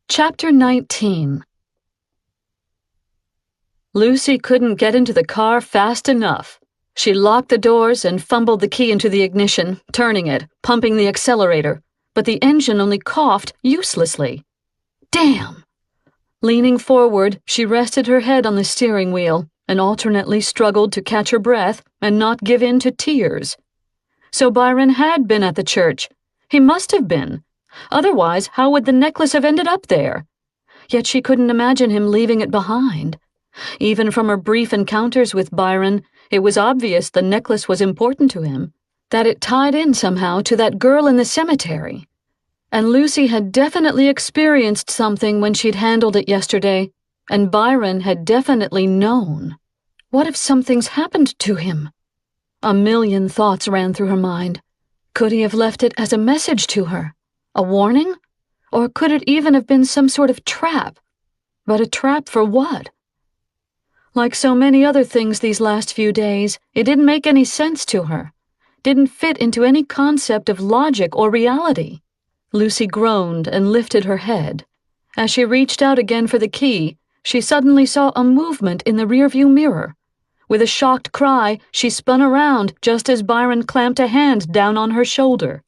Chapter 19. Lucy couldn't get into the car fast enough. She locked the doors and fumbled the key into the ignition, turning it, pumping the accelerator, but the engine only coughed uselessly. Damn! Leaning forward, she rested her head on the steering wheel and alternately struggled to catch her breath and not give in to tears. So Byron had been at the church. He must have been. Otherwise, how would the necklace have ended up there? Yet she couldn't imagine him leaving it behind. Even from her brief encounters with Byron, it was obvious the necklace was important to him, that it tied in somehow to that girl in the cemetery. And Lucy had definitely experienced something when she'd handled it yesterday, and Byron had definitely known. What if something's happened to him? A million thoughts ran through her mind. Could he have left it as a message to her? A warning? Or could it even have been some sort of trap? But a trap for what? Like so many other things these last few days, it didn't make any sense to her. Didn't fit into any concept of logic or reality. Lucy groaned and lifted her head. As she reached out again for the key, she suddenly saw a movement in the rearview mirror. With a shocked cry, she spun around just as Byron clamped a hand down on her shoulder.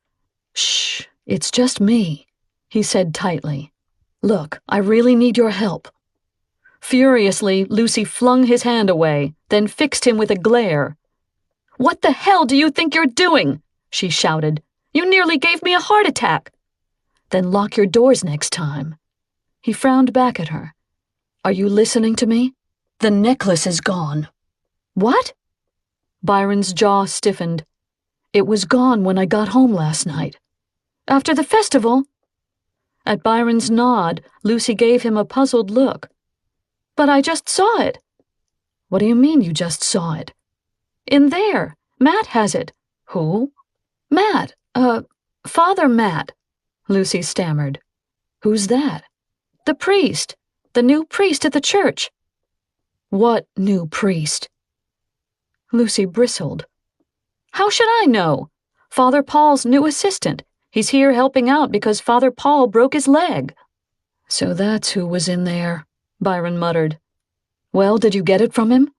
"Shh, it's just me," he said tightly. "Look, I really need your help." Furiously, Lucy flung his hand away, then fixed him with a glare. "What the hell do you think you're doing?" she shouted. "You nearly gave me a heart attack." "Then lock your doors next time." He frowned back at her. "Are you listening to me? The necklace is gone." "What?" Byron's jaw stiffened. "It was gone when I got home last night." "After the festival?" At Byron's nod, Lucy gave him a puzzled look. "But I just saw it." "What do you mean you just saw it?" "In there. Matt has it." "Who?" "Matt. Father Matt," Lucy stammered. "Who's that?" "The priest. The new priest at the church." "What new priest?" Lucy bristled. "How should I know? Father Paul's new assistant. He's here helping out because Father Paul broke his leg." "So that's who was in there," Byron muttered. "Well, did you get it from him?"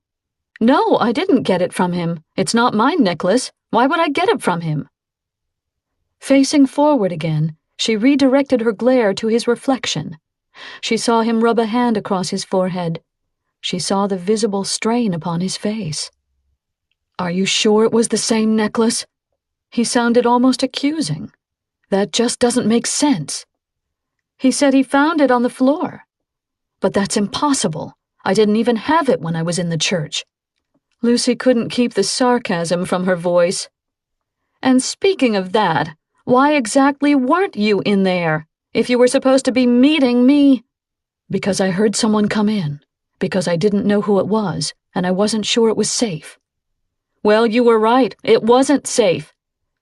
"No, I didn't get it from him. It's not my necklace. Why would I get it from him?" Facing forward again, she redirected her glare to his reflection. She saw him rub a hand across his forehead. She saw the visible strain upon his face. "Are you sure it was the same necklace?" He sounded almost accusing. "That just doesn't make sense." "He said he found it on the floor." "But that's impossible. I didn't even have it when I was in the church." Lucy couldn't keep the sarcasm from her voice. "And speaking of that, why exactly weren't you in there, if you were supposed to be meeting me?" "Because I heard someone come in. Because I didn't know who it was, and I wasn't sure it was safe." "Well, you were right. It wasn't safe.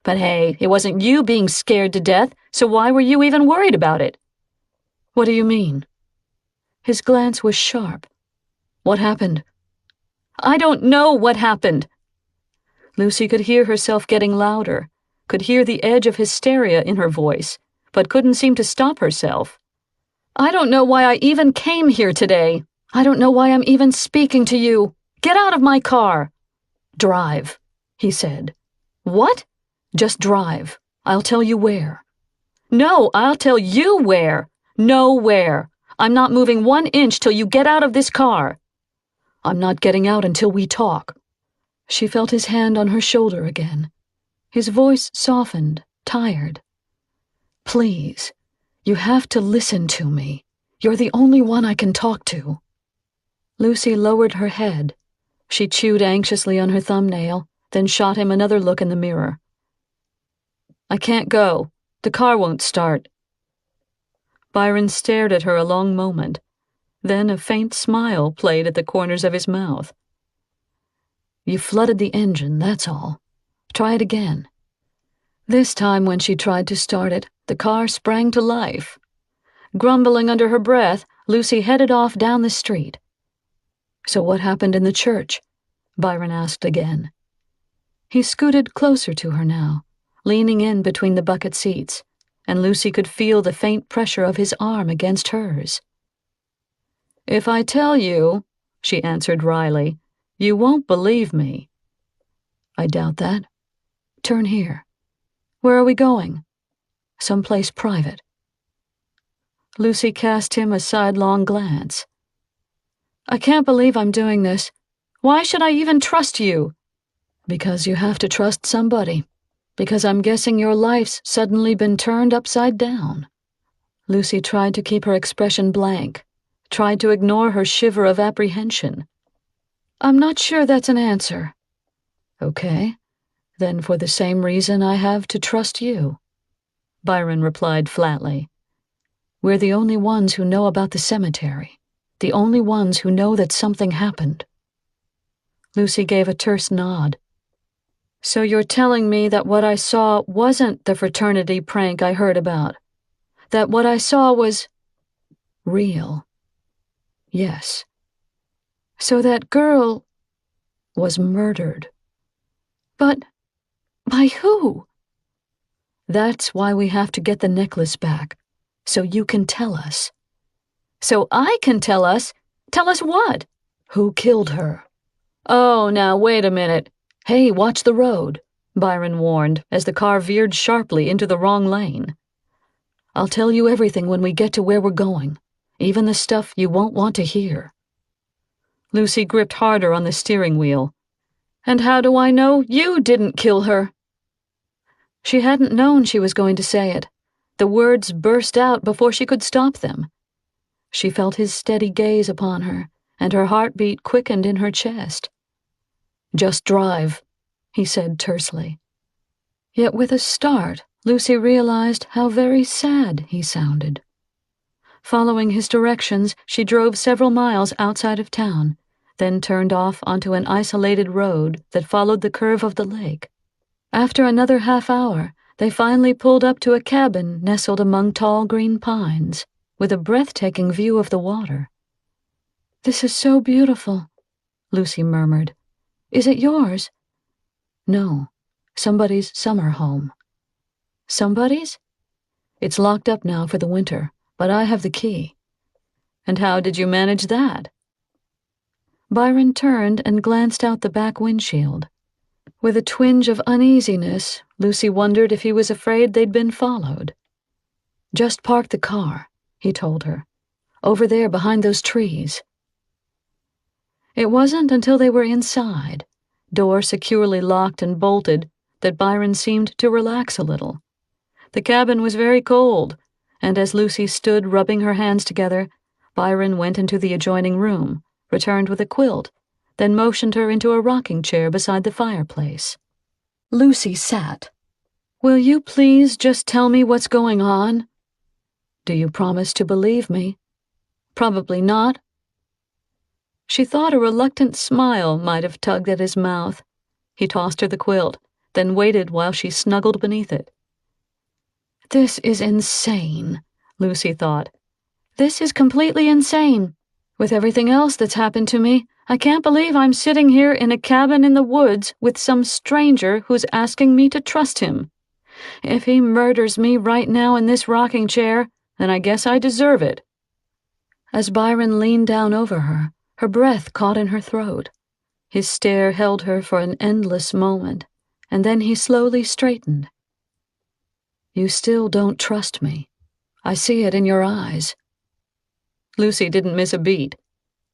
But hey, it wasn't you being scared to death, so why were you even worried about it?" "What do you mean?" His glance was sharp. "What happened?" "I don't know what happened." Lucy could hear herself getting louder, could hear the edge of hysteria in her voice, but couldn't seem to stop herself. "I don't know why I even came here today. I don't know why I'm even speaking to you. Get out of my car." "Drive," he said. "What?" "Just drive. I'll tell you where." "No, I'll tell you where. Nowhere. I'm not moving 1 inch till you get out of this car." "I'm not getting out until we talk." She felt his hand on her shoulder again. His voice softened, tired. "Please, you have to listen to me. You're the only one I can talk to." Lucy lowered her head. She chewed anxiously on her thumbnail, then shot him another look in the mirror. "I can't go. The car won't start." Byron stared at her a long moment. Then a faint smile played at the corners of his mouth. "You flooded the engine, that's all. Try it again." This time when she tried to start it, the car sprang to life. Grumbling under her breath, Lucy headed off down the street. "So what happened in the church?" Byron asked again. He scooted closer to her now, leaning in between the bucket seats, and Lucy could feel the faint pressure of his arm against hers. "If I tell you," she answered wryly, "you won't believe me." "I doubt that. Turn here. Where are we going?" "Someplace private." Lucy cast him a sidelong glance. "I can't believe I'm doing this. Why should I even trust you?" "Because you have to trust somebody. Because I'm guessing your life's suddenly been turned upside down." Lucy tried to keep her expression blank, tried to ignore her shiver of apprehension. "I'm not sure that's an answer." "Okay, then for the same reason I have to trust you," Byron replied flatly. "We're the only ones who know about the cemetery, the only ones who know that something happened." Lucy gave a terse nod. "So you're telling me that what I saw wasn't the fraternity prank I heard about? That what I saw was real?" "Yes." "So that girl was murdered." "But by who?" "That's why we have to get the necklace back, so you can tell us." "So I can tell us? Tell us what?" "Who killed her." "Oh, now wait a minute. Hey, watch the road," Byron warned as the car veered sharply into the wrong lane. "I'll tell you everything when we get to where we're going, even the stuff you won't want to hear." Lucy gripped harder on the steering wheel. "And how do I know you didn't kill her?" She hadn't known she was going to say it. The words burst out before she could stop them. She felt his steady gaze upon her, and her heartbeat quickened in her chest. "Just drive," he said tersely. Yet with a start, Lucy realized how very sad he sounded. Following his directions, she drove several miles outside of town, then turned off onto an isolated road that followed the curve of the lake. After another half-hour, they finally pulled up to a cabin nestled among tall green pines, with a breathtaking view of the water. "This is so beautiful," Lucy murmured. "Is it yours?" "No, somebody's summer home." "Somebody's?" "It's locked up now for the winter, but I have the key." "And how did you manage that?" Byron turned and glanced out the back windshield. With a twinge of uneasiness, Lucy wondered if he was afraid they'd been followed. "Just park the car," he told her. "Over there behind those trees." It wasn't until they were inside, door securely locked and bolted, that Byron seemed to relax a little. The cabin was very cold, and as Lucy stood rubbing her hands together, Byron went into the adjoining room, returned with a quilt, then motioned her into a rocking chair beside the fireplace. Lucy sat. "Will you please just tell me what's going on?" "Do you promise to believe me?" "Probably not." She thought a reluctant smile might have tugged at his mouth. He tossed her the quilt, then waited while she snuggled beneath it. "This is insane," Lucy thought. "This is completely insane. With everything else that's happened to me, I can't believe I'm sitting here in a cabin in the woods with some stranger who's asking me to trust him. If he murders me right now in this rocking chair, then I guess I deserve it." As Byron leaned down over her, her breath caught in her throat. His stare held her for an endless moment, and then he slowly straightened. "You still don't trust me. I see it in your eyes." Lucy didn't miss a beat.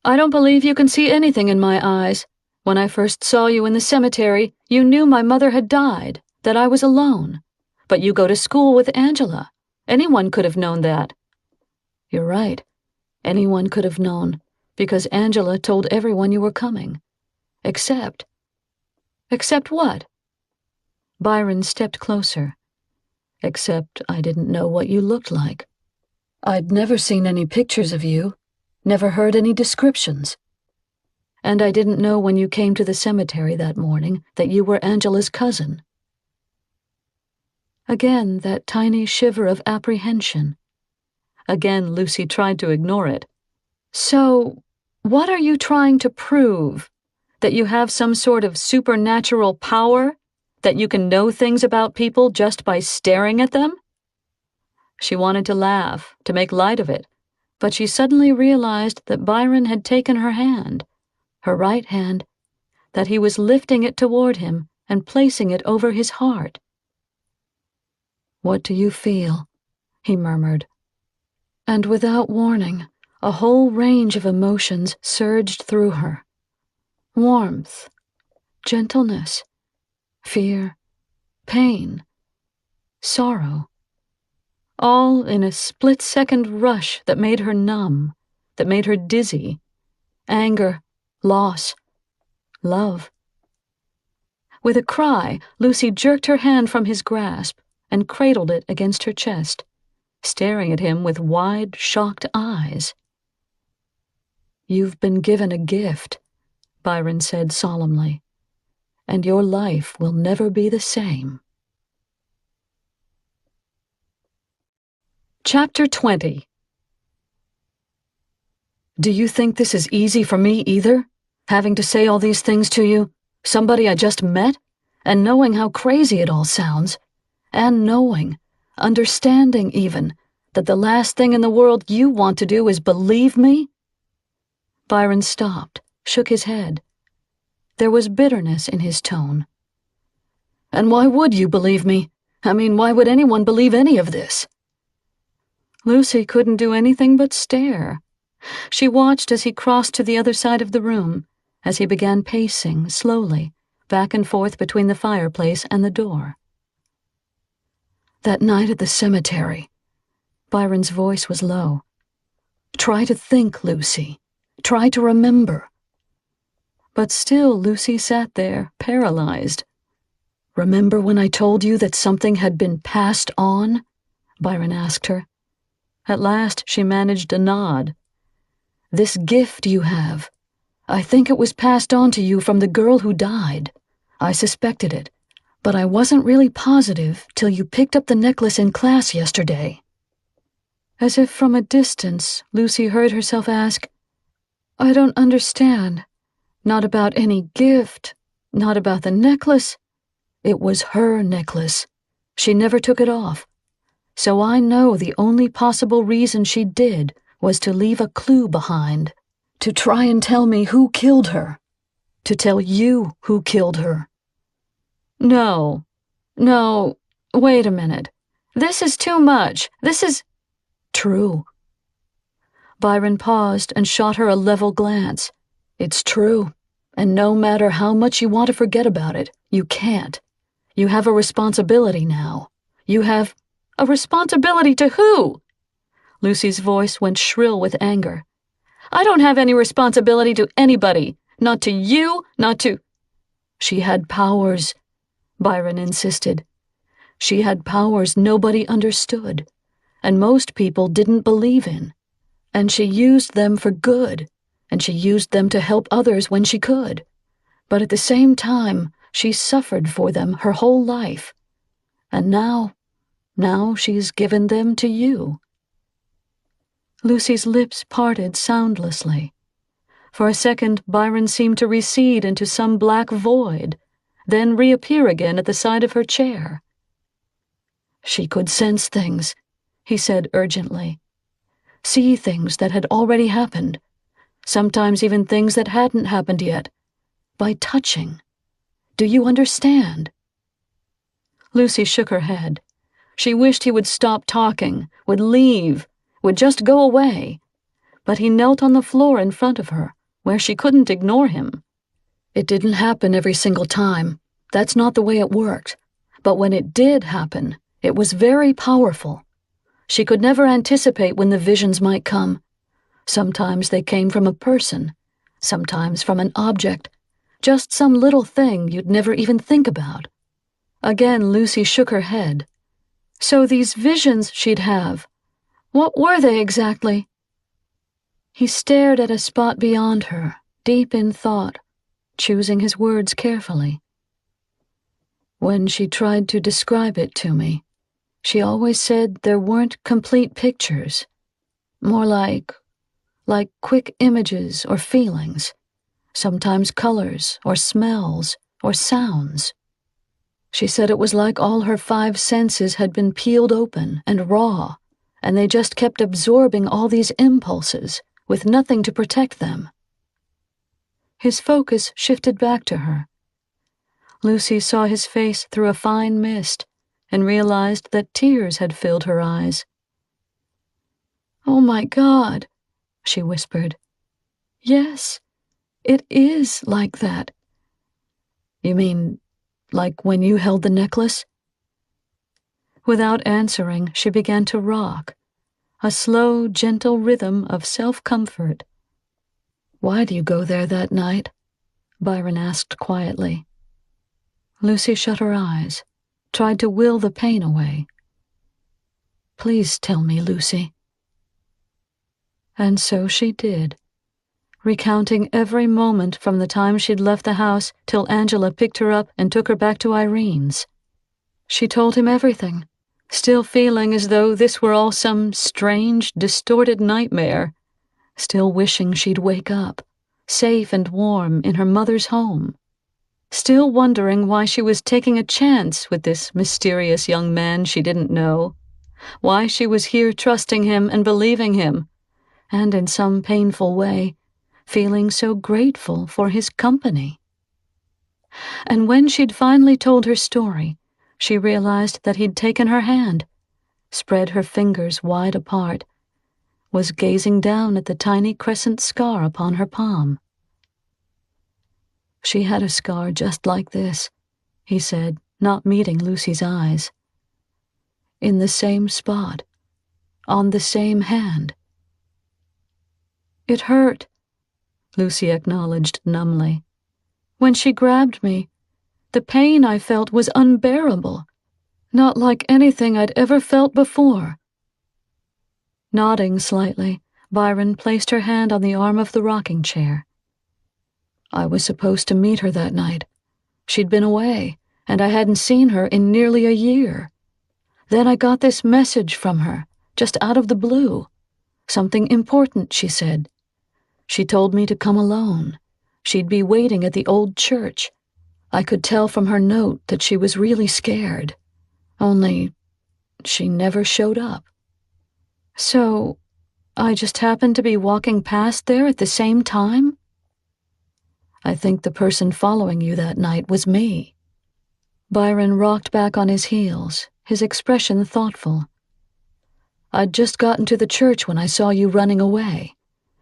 "I don't believe you can see anything in my eyes. When I first saw you in the cemetery, you knew my mother had died, that I was alone. But you go to school with Angela. Anyone could have known that." "You're right. Anyone could have known, because Angela told everyone you were coming. Except—" "Except what?" Byron stepped closer. "Except I didn't know what you looked like. I'd never seen any pictures of you, never heard any descriptions. And I didn't know when you came to the cemetery that morning that you were Angela's cousin." Again that tiny shiver of apprehension. Again Lucy tried to ignore it. "So, what are you trying to prove? That you have some sort of supernatural power? That you can know things about people just by staring at them?" She wanted to laugh, to make light of it, but she suddenly realized that Byron had taken her hand, her right hand, that he was lifting it toward him and placing it over his heart. "What do you feel?" he murmured. And without warning, a whole range of emotions surged through her. Warmth, gentleness, fear, pain, sorrow. All in a split-second rush that made her numb, that made her dizzy. Anger, loss, love. With a cry, Lucy jerked her hand from his grasp and cradled it against her chest, staring at him with wide, shocked eyes. "You've been given a gift," Byron said solemnly, "and your life will never be the same." Chapter 20. "Do you think this is easy for me either? Having to say all these things to you, somebody I just met, and knowing how crazy it all sounds, and knowing, understanding even, that the last thing in the world you want to do is believe me?" Byron stopped, shook his head. There was bitterness in his tone. "And why would you believe me? I mean, why would anyone believe any of this?" Lucy couldn't do anything but stare. She watched as he crossed to the other side of the room, as he began pacing, slowly, back and forth between the fireplace and the door. "That night at the cemetery," Byron's voice was low. "Try to think, Lucy. Try to remember." But still Lucy sat there, paralyzed. "Remember when I told you that something had been passed on?" Byron asked her. At last she managed a nod. "This gift you have. I think it was passed on to you from the girl who died. I suspected it, but I wasn't really positive till you picked up the necklace in class yesterday." As if from a distance, Lucy heard herself ask, "I don't understand. Not about any gift, not about the necklace. It was her necklace. She never took it off. So I know the only possible reason she did was to leave a clue behind, to try and tell me who killed her, to tell you who killed her." No, wait a minute. This is too much. This is—" "True." Byron paused and shot her a level glance. "It's true, and no matter how much you want to forget about it, you can't. You have a responsibility now. You have—" "A responsibility to who?" Lucy's voice went shrill with anger. "I don't have any responsibility to anybody. Not to you, not to—" "She had powers," Byron insisted. "She had powers nobody understood, and most people didn't believe in. And she used them for good, and she used them to help others when she could. But at the same time, she suffered for them her whole life. And now she's given them to you." Lucy's lips parted soundlessly. For a second, Byron seemed to recede into some black void, then reappear again at the side of her chair. "She could sense things," he said urgently. "See things that had already happened, sometimes even things that hadn't happened yet, by touching. Do you understand?" Lucy shook her head. She wished he would stop talking, would leave, would just go away. But he knelt on the floor in front of her, where she couldn't ignore him. "It didn't happen every single time. That's not the way it worked. But when it did happen, it was very powerful. She could never anticipate when the visions might come. Sometimes they came from a person, sometimes from an object, just some little thing you'd never even think about." Again Lucy shook her head. "So these visions she'd have, what were they exactly?" He stared at a spot beyond her, deep in thought, choosing his words carefully. "When she tried to describe it to me, she always said there weren't complete pictures, more like quick images or feelings, sometimes colors or smells or sounds. She said it was like all her 5 senses had been peeled open and raw, and they just kept absorbing all these impulses with nothing to protect them. His focus shifted back to her. Lucy saw his face through a fine mist and realized that tears had filled her eyes. "Oh my God," she whispered. "Yes, it is like that." "You mean, like when you held the necklace?" Without answering, she began to rock, a slow, gentle rhythm of self-comfort. "Why do you go there that night?" Byron asked quietly. Lucy shut her eyes, tried to will the pain away. "Please tell me, Lucy." And so she did, recounting every moment from the time she'd left the house till Angela picked her up and took her back to Irene's. She told him everything, still feeling as though this were all some strange, distorted nightmare, still wishing she'd wake up, safe and warm in her mother's home, still wondering why she was taking a chance with this mysterious young man she didn't know, why she was here trusting him and believing him, and in some painful way, feeling so grateful for his company. And when she'd finally told her story, she realized that he'd taken her hand, spread her fingers wide apart, was gazing down at the tiny crescent scar upon her palm. "She had a scar just like this," he said, not meeting Lucy's eyes. "In the same spot, on the same hand." "It hurt," Lucy acknowledged numbly. "When she grabbed me, the pain I felt was unbearable, not like anything I'd ever felt before." Nodding slightly, Byron placed her hand on the arm of the rocking chair. "I was supposed to meet her that night. She'd been away, and I hadn't seen her in nearly a year. Then I got this message from her, just out of the blue. Something important, she said. She told me to come alone. She'd be waiting at the old church. I could tell from her note that she was really scared. Only, she never showed up. So, I just happened to be walking past there at the same time? I think the person following you that night was me." Byron rocked back on his heels, his expression thoughtful. "I'd just gotten to the church when I saw you running away,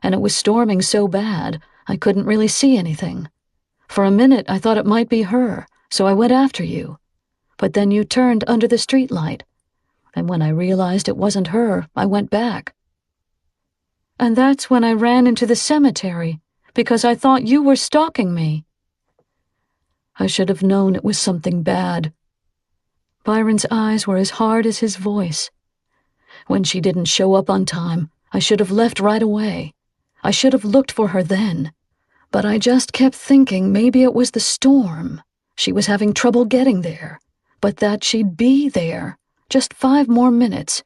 and it was storming so bad I couldn't really see anything. For a minute I thought it might be her, so I went after you. But then you turned under the streetlight, and when I realized it wasn't her, I went back. And that's when I ran into the cemetery, because I thought you were stalking me." I should have known it was something bad. Byron's eyes were as hard as his voice. When she didn't show up on time, I should have left right away. I should have looked for her then. But I just kept thinking maybe it was the storm. She was having trouble getting there, but that she'd be there. Just 5 more minutes.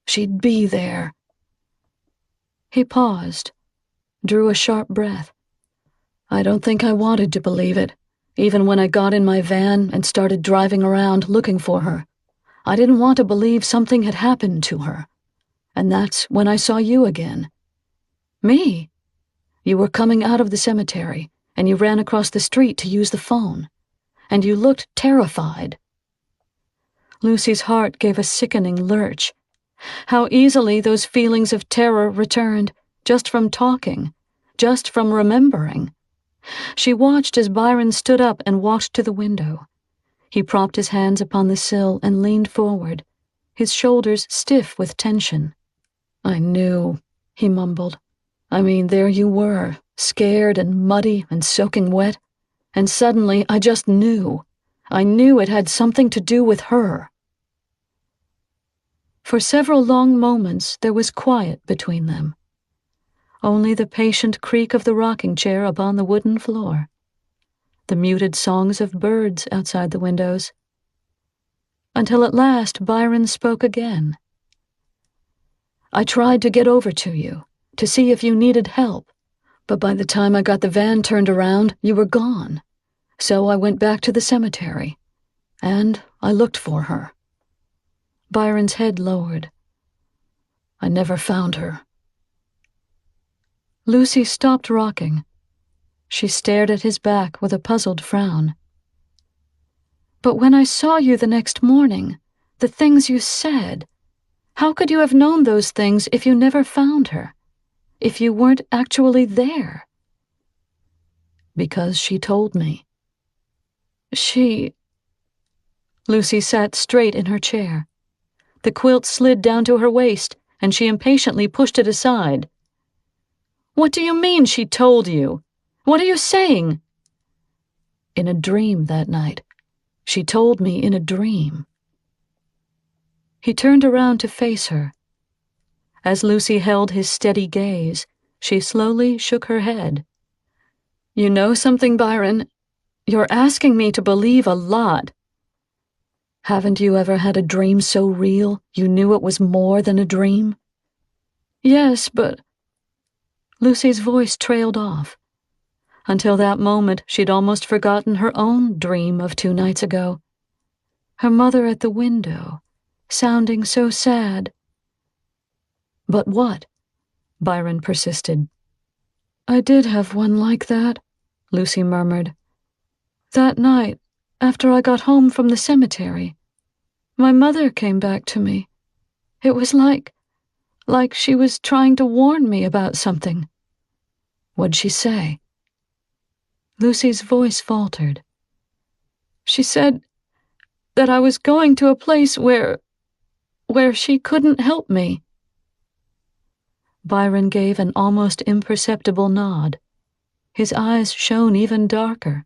She'd be there. He paused, drew a sharp breath. I don't think I wanted to believe it, even when I got in my van and started driving around looking for her. I didn't want to believe something had happened to her. And that's when I saw you again. Me? You were coming out of the cemetery, and you ran across the street to use the phone. And you looked terrified. Lucy's heart gave a sickening lurch. How easily those feelings of terror returned, just from talking, just from remembering. She watched as Byron stood up and walked to the window. He propped his hands upon the sill and leaned forward, his shoulders stiff with tension. "I knew," he mumbled. "I mean, there you were, scared and muddy and soaking wet, and suddenly I just knew. I knew it had something to do with her." For several long moments there was quiet between them. Only the patient creak of the rocking chair upon the wooden floor, the muted songs of birds outside the windows. Until at last Byron spoke again. "I tried to get over to you, to see if you needed help, but by the time I got the van turned around, you were gone. So I went back to the cemetery, and I looked for her." Byron's head lowered. I never found her." Lucy stopped rocking. She stared at his back with a puzzled frown. "But when I saw you the next morning, the things you said, how could you have known those things if you never found her? If you weren't actually there?" "Because she told me." She... Lucy sat straight in her chair. The quilt slid down to her waist, and she impatiently pushed it aside. "What do you mean she told you? What are you saying?" "In a dream that night. She told me in a dream." He turned around to face her. As Lucy held his steady gaze, she slowly shook her head. "You know something, Byron? You're asking me to believe a lot." "Haven't you ever had a dream so real you knew it was more than a dream?" "Yes, but..." Lucy's voice trailed off. Until that moment, she'd almost forgotten her own dream of 2 nights ago. Her mother at the window, sounding so sad. "But what?" Byron persisted. "I did have one like that," Lucy murmured. "That night, after I got home from the cemetery, my mother came back to me. It was like she was trying to warn me about something." "What'd she say?" Lucy's voice faltered. "She said that I was going to a place where she couldn't help me." Byron gave an almost imperceptible nod. His eyes shone even darker.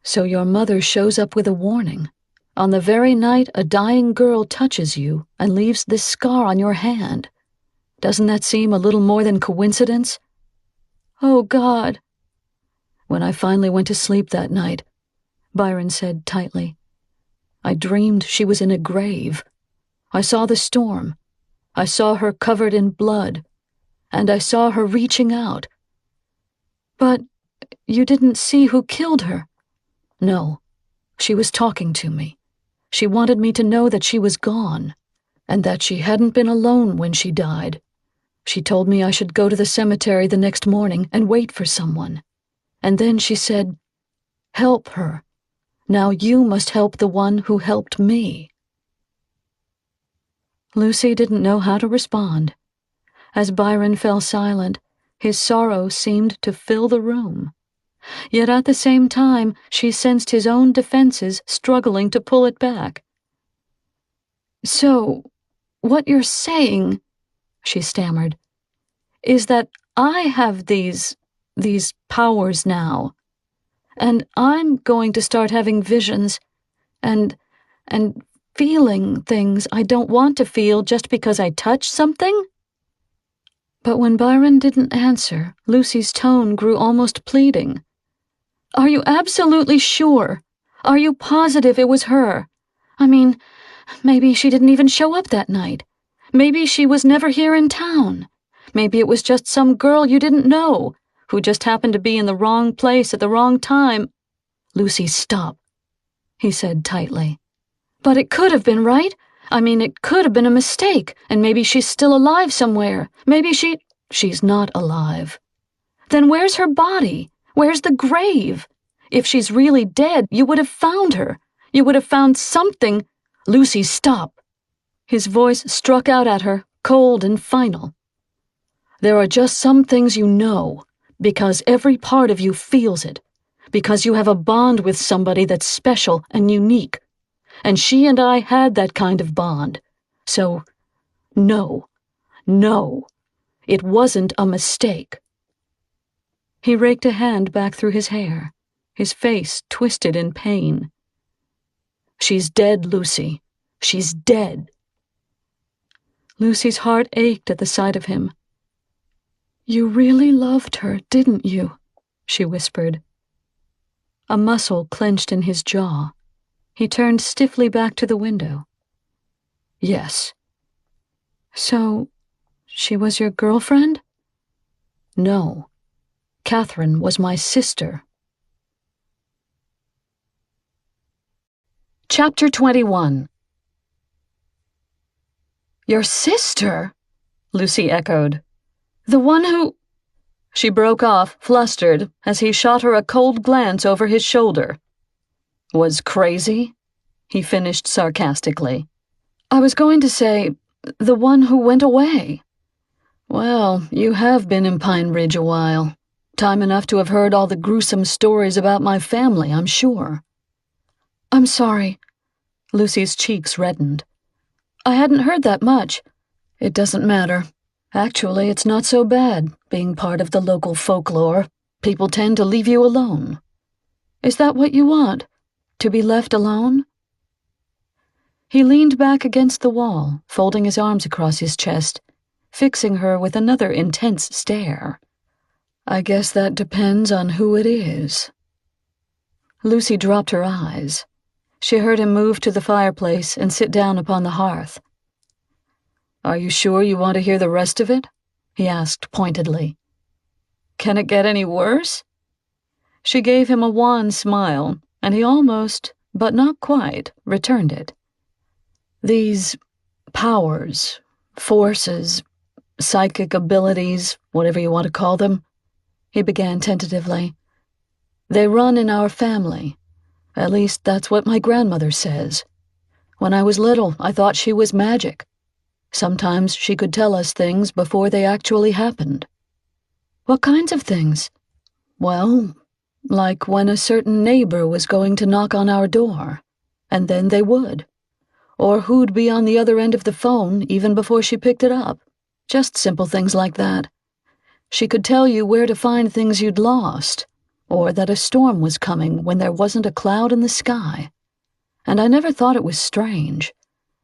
"So your mother shows up with a warning, on the very night a dying girl touches you and leaves this scar on your hand. Doesn't that seem a little more than coincidence?" "Oh, God." "When I finally went to sleep that night," Byron said tightly, "I dreamed she was in a grave. I saw the storm. I saw her covered in blood. And I saw her reaching out." "But you didn't see who killed her?" "No. She was talking to me. She wanted me to know that she was gone, and that she hadn't been alone when she died. She told me I should go to the cemetery the next morning and wait for someone. And then she said, 'Help her. Now you must help the one who helped me.'" Lucy didn't know how to respond. As Byron fell silent, his sorrow seemed to fill the room. Yet at the same time, she sensed his own defenses struggling to pull it back. "So, what you're saying," she stammered, "is that I have these powers now, and I'm going to start having visions and feeling things I don't want to feel just because I touch something?" But when Byron didn't answer, Lucy's tone grew almost pleading. "Are you absolutely sure? Are you positive it was her? I mean, maybe she didn't even show up that night. Maybe she was never here in town. Maybe it was just some girl you didn't know, who just happened to be in the wrong place at the wrong time." "Lucy, stop," he said tightly. "But it could have been, right? I mean, it could have been a mistake, and maybe she's still alive somewhere. Maybe She's not alive." "Then where's her body? Where's the grave? If she's really dead, you would have found her. You would have found something." "Lucy, stop." His voice struck out at her, cold and final. "There are just some things you know, because every part of you feels it, because you have a bond with somebody that's special and unique. And she and I had that kind of bond. So, no, it wasn't a mistake." He raked a hand back through his hair, his face twisted in pain. "She's dead, Lucy. She's dead." Lucy's heart ached at the sight of him. "You really loved her, didn't you?" she whispered. A muscle clenched in his jaw. He turned stiffly back to the window. "Yes." "So, she was your girlfriend?" "No. Catherine was my sister." Chapter 21. "Your sister?" Lucy echoed. The one who... She broke off, flustered, as he shot her a cold glance over his shoulder. Was crazy? He finished sarcastically. I was going to say, the one who went away. Well, you have been in Pine Ridge a while. Time enough to have heard all the gruesome stories about my family, I'm sure. I'm sorry. Lucy's cheeks reddened. I hadn't heard that much. It doesn't matter. Actually, it's not so bad, being part of the local folklore. People tend to leave you alone. Is that what you want? To be left alone? He leaned back against the wall, folding his arms across his chest, fixing her with another intense stare. I guess that depends on who it is. Lucy dropped her eyes. She heard him move to the fireplace and sit down upon the hearth. Are you sure you want to hear the rest of it? He asked pointedly. Can it get any worse? She gave him a wan smile, and he almost, but not quite, returned it. These powers, forces, psychic abilities, whatever you want to call them, he began tentatively. They run in our family. At least that's what my grandmother says. When I was little, I thought she was magic. Sometimes she could tell us things before they actually happened. What kinds of things? Well, like when a certain neighbor was going to knock on our door, and then they would. Or who'd be on the other end of the phone even before she picked it up. Just simple things like that. She could tell you where to find things you'd lost, or that a storm was coming when there wasn't a cloud in the sky. And I never thought it was strange.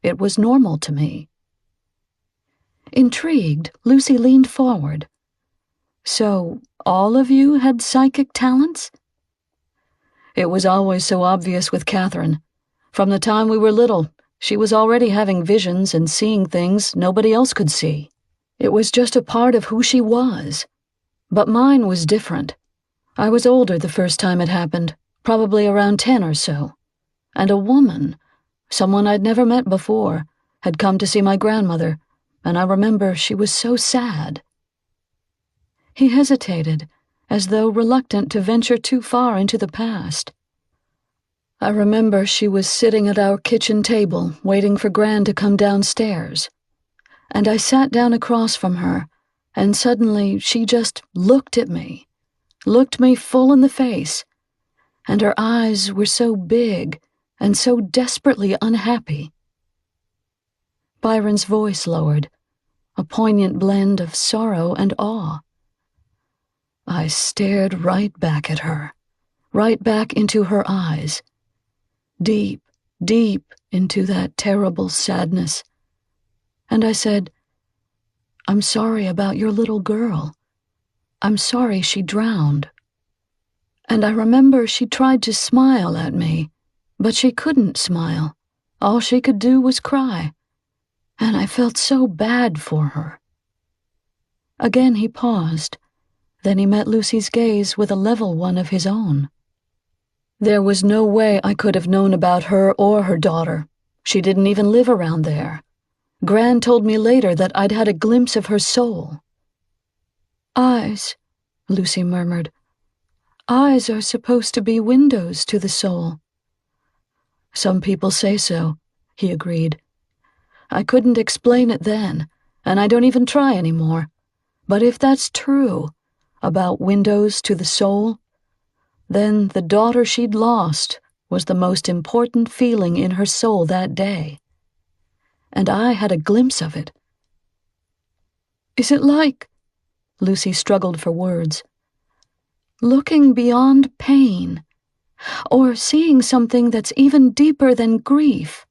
It was normal to me. Intrigued, Lucy leaned forward. So, all of you had psychic talents? It was always so obvious with Catherine. From the time we were little, she was already having visions and seeing things nobody else could see. It was just a part of who she was. But mine was different. I was older the first time it happened, probably around 10 or so. And a woman, someone I'd never met before, had come to see my grandmother, and I remember she was so sad. He hesitated, as though reluctant to venture too far into the past. I remember she was sitting at our kitchen table, waiting for Gran to come downstairs. And I sat down across from her, and suddenly she just looked me full in the face, and her eyes were so big and so desperately unhappy. Byron's voice lowered, a poignant blend of sorrow and awe. I stared right back at her, right back into her eyes, deep, deep into that terrible sadness. And I said, I'm sorry about your little girl. I'm sorry she drowned. And I remember she tried to smile at me, but she couldn't smile. All she could do was cry. And I felt so bad for her. Again he paused. Then he met Lucy's gaze with a level one of his own. There was no way I could have known about her or her daughter. She didn't even live around there. Gran told me later that I'd had a glimpse of her soul. Eyes, Lucy murmured. Eyes are supposed to be windows to the soul. Some people say so, he agreed. I couldn't explain it then, and I don't even try anymore. But if that's true, about windows to the soul, then the daughter she'd lost was the most important feeling in her soul that day. And I had a glimpse of it. Is it like, Lucy struggled for words, looking beyond pain, or seeing something that's even deeper than grief?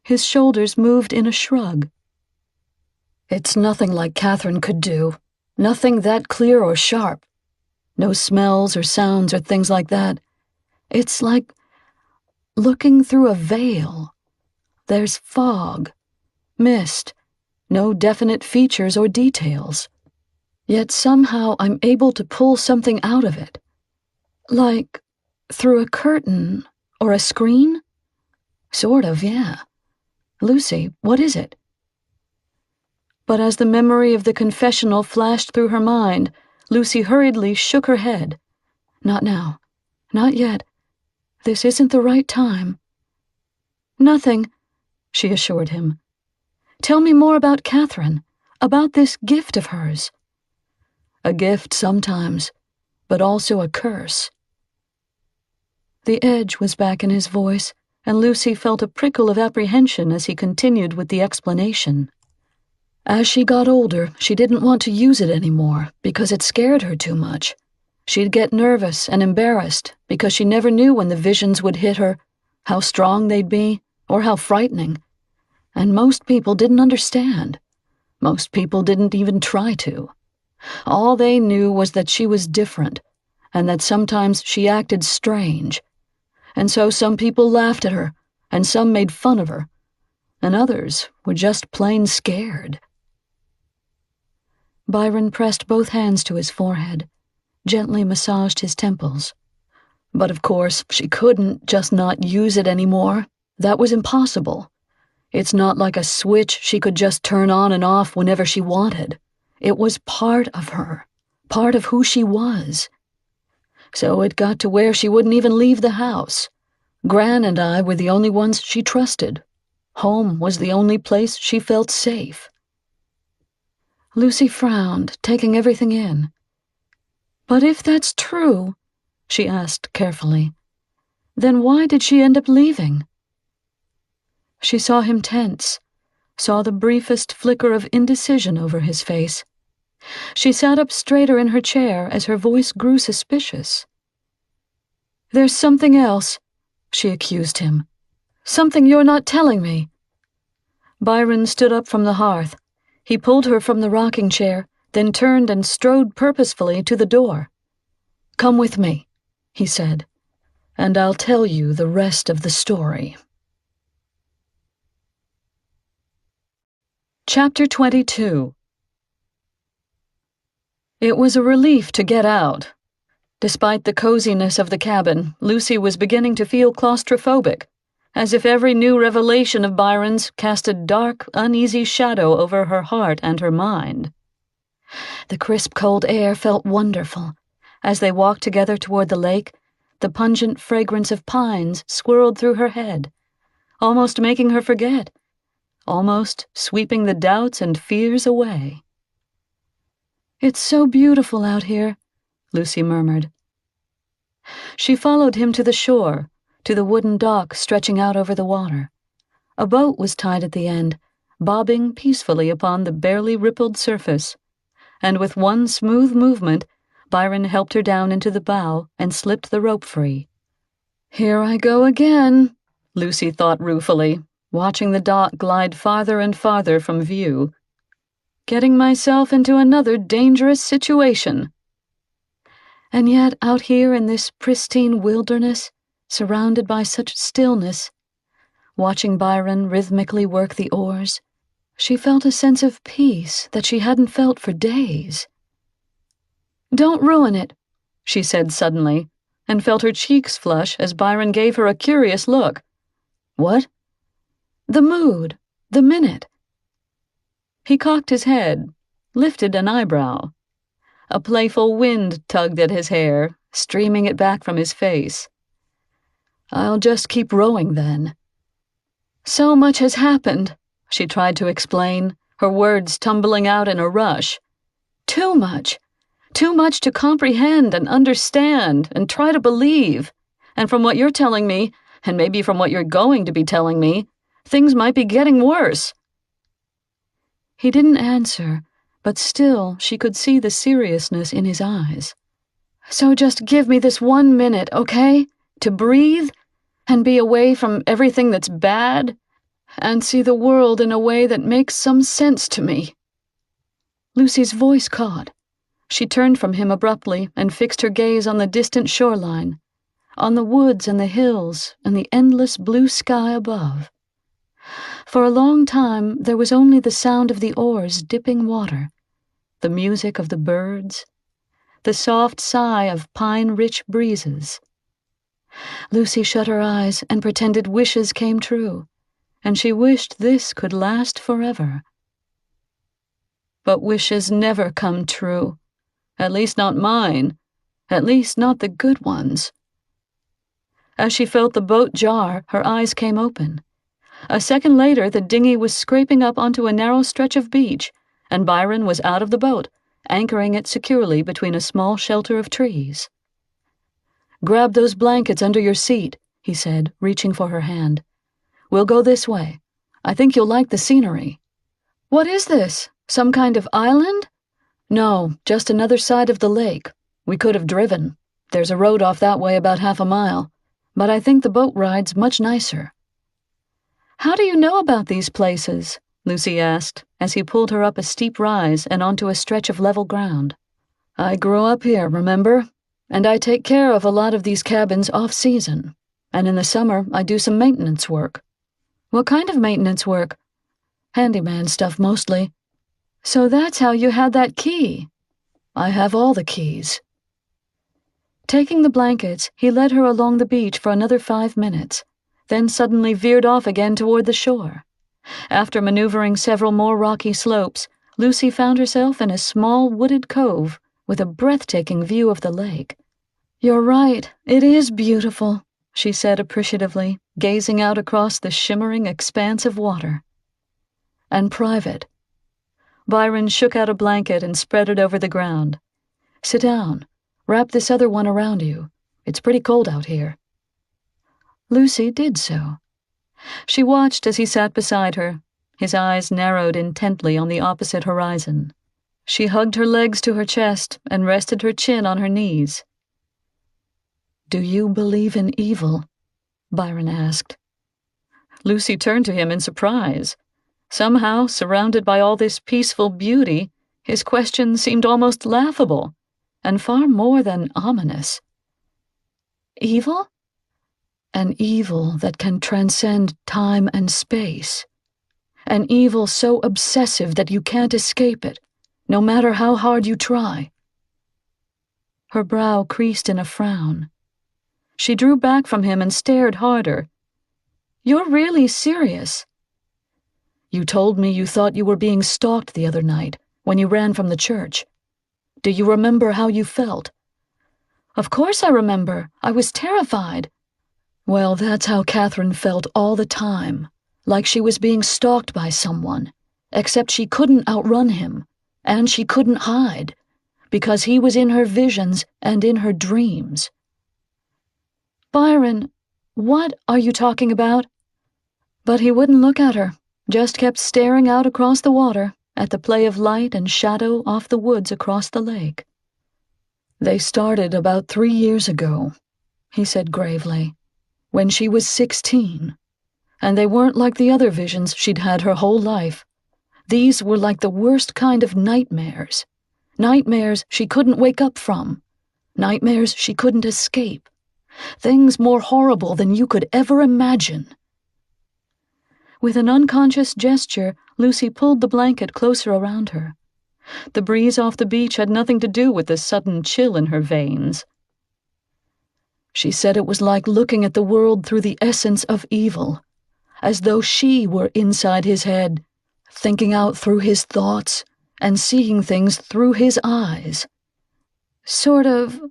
His shoulders moved in a shrug. It's nothing like Catherine could do. Nothing that clear or sharp. No smells or sounds or things like that. It's like looking through a veil. There's fog, mist, no definite features or details. Yet somehow I'm able to pull something out of it. Like through a curtain or a screen? Sort of, yeah. Lucy, what is it? But as the memory of the confessional flashed through her mind, Lucy hurriedly shook her head. Not now. Not yet. This isn't the right time. Nothing, she assured him. Tell me more about Catherine, about this gift of hers. A gift sometimes, but also a curse. The edge was back in his voice, and Lucy felt a prickle of apprehension as he continued with the explanation. As she got older, she didn't want to use it anymore because it scared her too much. She'd get nervous and embarrassed because she never knew when the visions would hit her, how strong they'd be, or how frightening. And most people didn't understand. Most people didn't even try to. All they knew was that she was different, and that sometimes she acted strange. And so some people laughed at her, and some made fun of her, and others were just plain scared. Byron pressed both hands to his forehead, gently massaged his temples. But of course, she couldn't just not use it anymore. That was impossible. It's not like a switch she could just turn on and off whenever she wanted. It was part of her, part of who she was. So it got to where she wouldn't even leave the house. Gran and I were the only ones she trusted. Home was the only place she felt safe. Lucy frowned, taking everything in. But if that's true, she asked carefully, then why did she end up leaving? She saw him tense, saw the briefest flicker of indecision over his face. She sat up straighter in her chair as her voice grew suspicious. There's something else, she accused him. Something you're not telling me. Byron stood up from the hearth. He pulled her from the rocking chair, then turned and strode purposefully to the door. Come with me, he said, and I'll tell you the rest of the story. Chapter 22. It was a relief to get out. Despite the coziness of the cabin, Lucy was beginning to feel claustrophobic, as if every new revelation of Byron's cast a dark, uneasy shadow over her heart and her mind. The crisp, cold air felt wonderful. As they walked together toward the lake, the pungent fragrance of pines swirled through her head, almost making her forget, almost sweeping the doubts and fears away. It's so beautiful out here, Lucy murmured. She followed him to the shore, to the wooden dock stretching out over the water. A boat was tied at the end, bobbing peacefully upon the barely rippled surface, and with one smooth movement, Byron helped her down into the bow and slipped the rope free. Here I go again, Lucy thought ruefully, watching the dock glide farther and farther from view. Getting myself into another dangerous situation. And yet, out here in this pristine wilderness, surrounded by such stillness, watching Byron rhythmically work the oars, she felt a sense of peace that she hadn't felt for days. Don't ruin it, she said suddenly, and felt her cheeks flush as Byron gave her a curious look. What? The mood, the minute. He cocked his head, lifted an eyebrow. A playful wind tugged at his hair, streaming it back from his face. I'll just keep rowing then. So much has happened, she tried to explain, her words tumbling out in a rush. Too much to comprehend and understand and try to believe. And from what you're telling me, and maybe from what you're going to be telling me, things might be getting worse. He didn't answer, but still she could see the seriousness in his eyes. So just give me this 1 minute, okay? To breathe, and be away from everything that's bad, and see the world in a way that makes some sense to me. Lucy's voice caught. She turned from him abruptly and fixed her gaze on the distant shoreline, on the woods and the hills and the endless blue sky above. For a long time there was only the sound of the oars dipping water, the music of the birds, the soft sigh of pine-rich breezes. Lucy shut her eyes and pretended wishes came true, and she wished this could last forever. But wishes never come true. At least not mine. At least not the good ones. As she felt the boat jar, her eyes came open. A second later, the dinghy was scraping up onto a narrow stretch of beach, and Byron was out of the boat, anchoring it securely between a small shelter of trees. "Grab those blankets under your seat," he said, reaching for her hand. "We'll go this way. I think you'll like the scenery." "What is this? Some kind of island?" "No, just another side of the lake. We could have driven. There's a road off that way about half a mile. But I think the boat ride's much nicer." "How do you know about these places?" Lucy asked, as he pulled her up a steep rise and onto a stretch of level ground. "I grew up here, remember? And I take care of a lot of these cabins off-season. And in the summer, I do some maintenance work." "What kind of maintenance work?" "Handyman stuff, mostly." "So that's how you had that key." "I have all the keys." Taking the blankets, he led her along the beach for another 5 minutes, then suddenly veered off again toward the shore. After maneuvering several more rocky slopes, Lucy found herself in a small wooded cove with a breathtaking view of the lake. "You're right, it is beautiful," she said appreciatively, gazing out across the shimmering expanse of water. "And private." Byron shook out a blanket and spread it over the ground. "Sit down. Wrap this other one around you. It's pretty cold out here." Lucy did so. She watched as he sat beside her, his eyes narrowed intently on the opposite horizon. She hugged her legs to her chest and rested her chin on her knees. "Do you believe in evil?" Byron asked. Lucy turned to him in surprise. Somehow, surrounded by all this peaceful beauty, his question seemed almost laughable, and far more than ominous. "Evil?" "An evil that can transcend time and space. An evil so obsessive that you can't escape it, no matter how hard you try." Her brow creased in a frown. She drew back from him and stared harder. "You're really serious?" "You told me you thought you were being stalked the other night, when you ran from the church. Do you remember how you felt?" "Of course I remember. I was terrified." "Well, that's how Catherine felt all the time, like she was being stalked by someone, except she couldn't outrun him, and she couldn't hide, because he was in her visions and in her dreams." "Byron, what are you talking about?" But he wouldn't look at her, just kept staring out across the water at the play of light and shadow off the woods across the lake. "They started about 3 years ago," he said gravely, "when she was 16. And they weren't like the other visions she'd had her whole life. These were like the worst kind of nightmares. Nightmares she couldn't wake up from. Nightmares she couldn't escape. Things more horrible than you could ever imagine." With an unconscious gesture, Lucy pulled the blanket closer around her. The breeze off the beach had nothing to do with the sudden chill in her veins. "She said it was like looking at the world through the essence of evil, as though she were inside his head, thinking out through his thoughts and seeing things through his eyes." "Sort of,"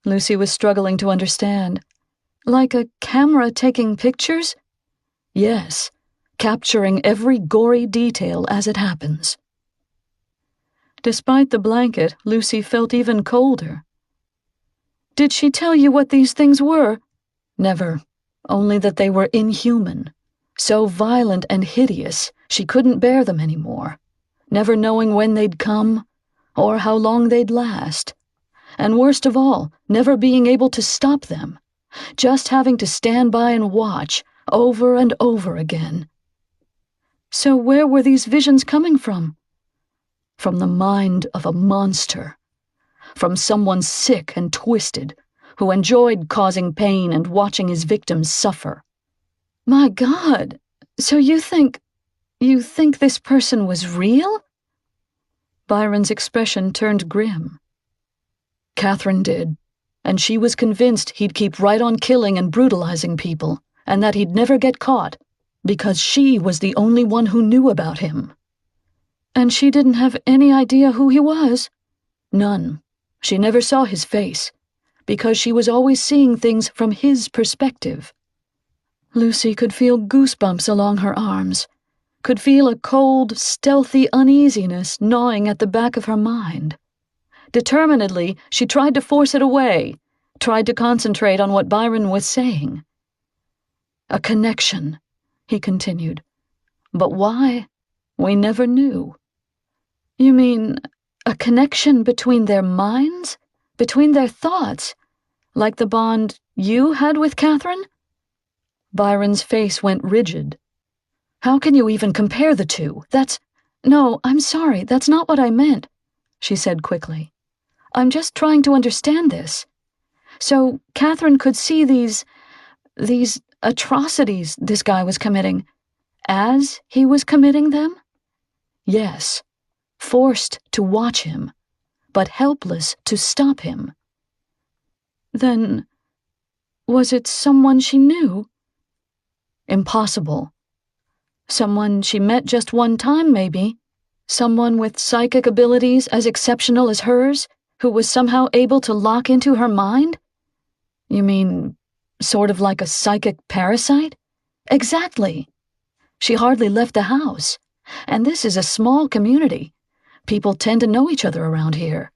Lucy was struggling to understand, "like a camera taking pictures?" "Yes, capturing every gory detail as it happens." Despite the blanket, Lucy felt even colder. "Did she tell you what these things were?" "Never, only that they were inhuman, so violent and hideous she couldn't bear them anymore, never knowing when they'd come or how long they'd last, and worst of all, never being able to stop them, just having to stand by and watch over and over again." "So where were these visions coming from?" "From the mind of a monster. From someone sick and twisted, who enjoyed causing pain and watching his victims suffer." "My God! So you think this person was real?" Byron's expression turned grim. "Catherine did, and she was convinced he'd keep right on killing and brutalizing people, and that he'd never get caught, because she was the only one who knew about him." And she didn't have any idea who he was? None. She never saw his face, because she was always seeing things from his perspective. Lucy could feel goosebumps along her arms, could feel a cold, stealthy uneasiness gnawing at the back of her mind. Determinedly, she tried to force it away, tried to concentrate on what Byron was saying. A connection, he continued. But why? We never knew. You mean a connection between their minds? Between their thoughts? Like the bond you had with Catherine? Byron's face went rigid. How can you even compare the two? No, I'm sorry, that's not what I meant, she said quickly. I'm just trying to understand this. So Catherine could see these atrocities this guy was committing as he was committing them? Yes, forced to watch him, but helpless to stop him. Then, was it someone she knew? Impossible. Someone she met just one time, maybe. Someone with psychic abilities as exceptional as hers, who was somehow able to lock into her mind? You mean, sort of like a psychic parasite? Exactly. She hardly left the house. And this is a small community. People tend to know each other around here.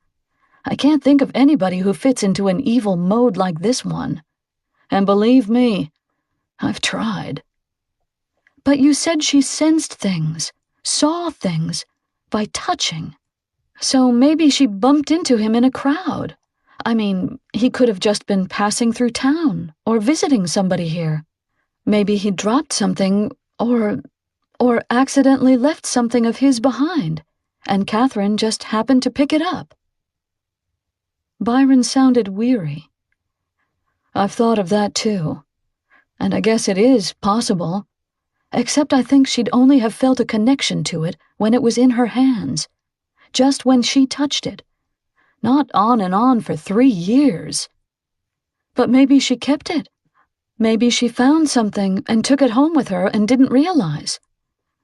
I can't think of anybody who fits into an evil mode like this one. And believe me, I've tried. But you said she sensed things, saw things, by touching. So maybe she bumped into him in a crowd. I mean, he could have just been passing through town, or visiting somebody here. Maybe he dropped something, or accidentally left something of his behind, and Catherine just happened to pick it up. Byron sounded weary. I've thought of that too, and I guess it is possible. Except I think she'd only have felt a connection to it when it was in her hands, just when she touched it, not on and on for 3 years. But maybe she kept it. Maybe she found something and took it home with her and didn't realize.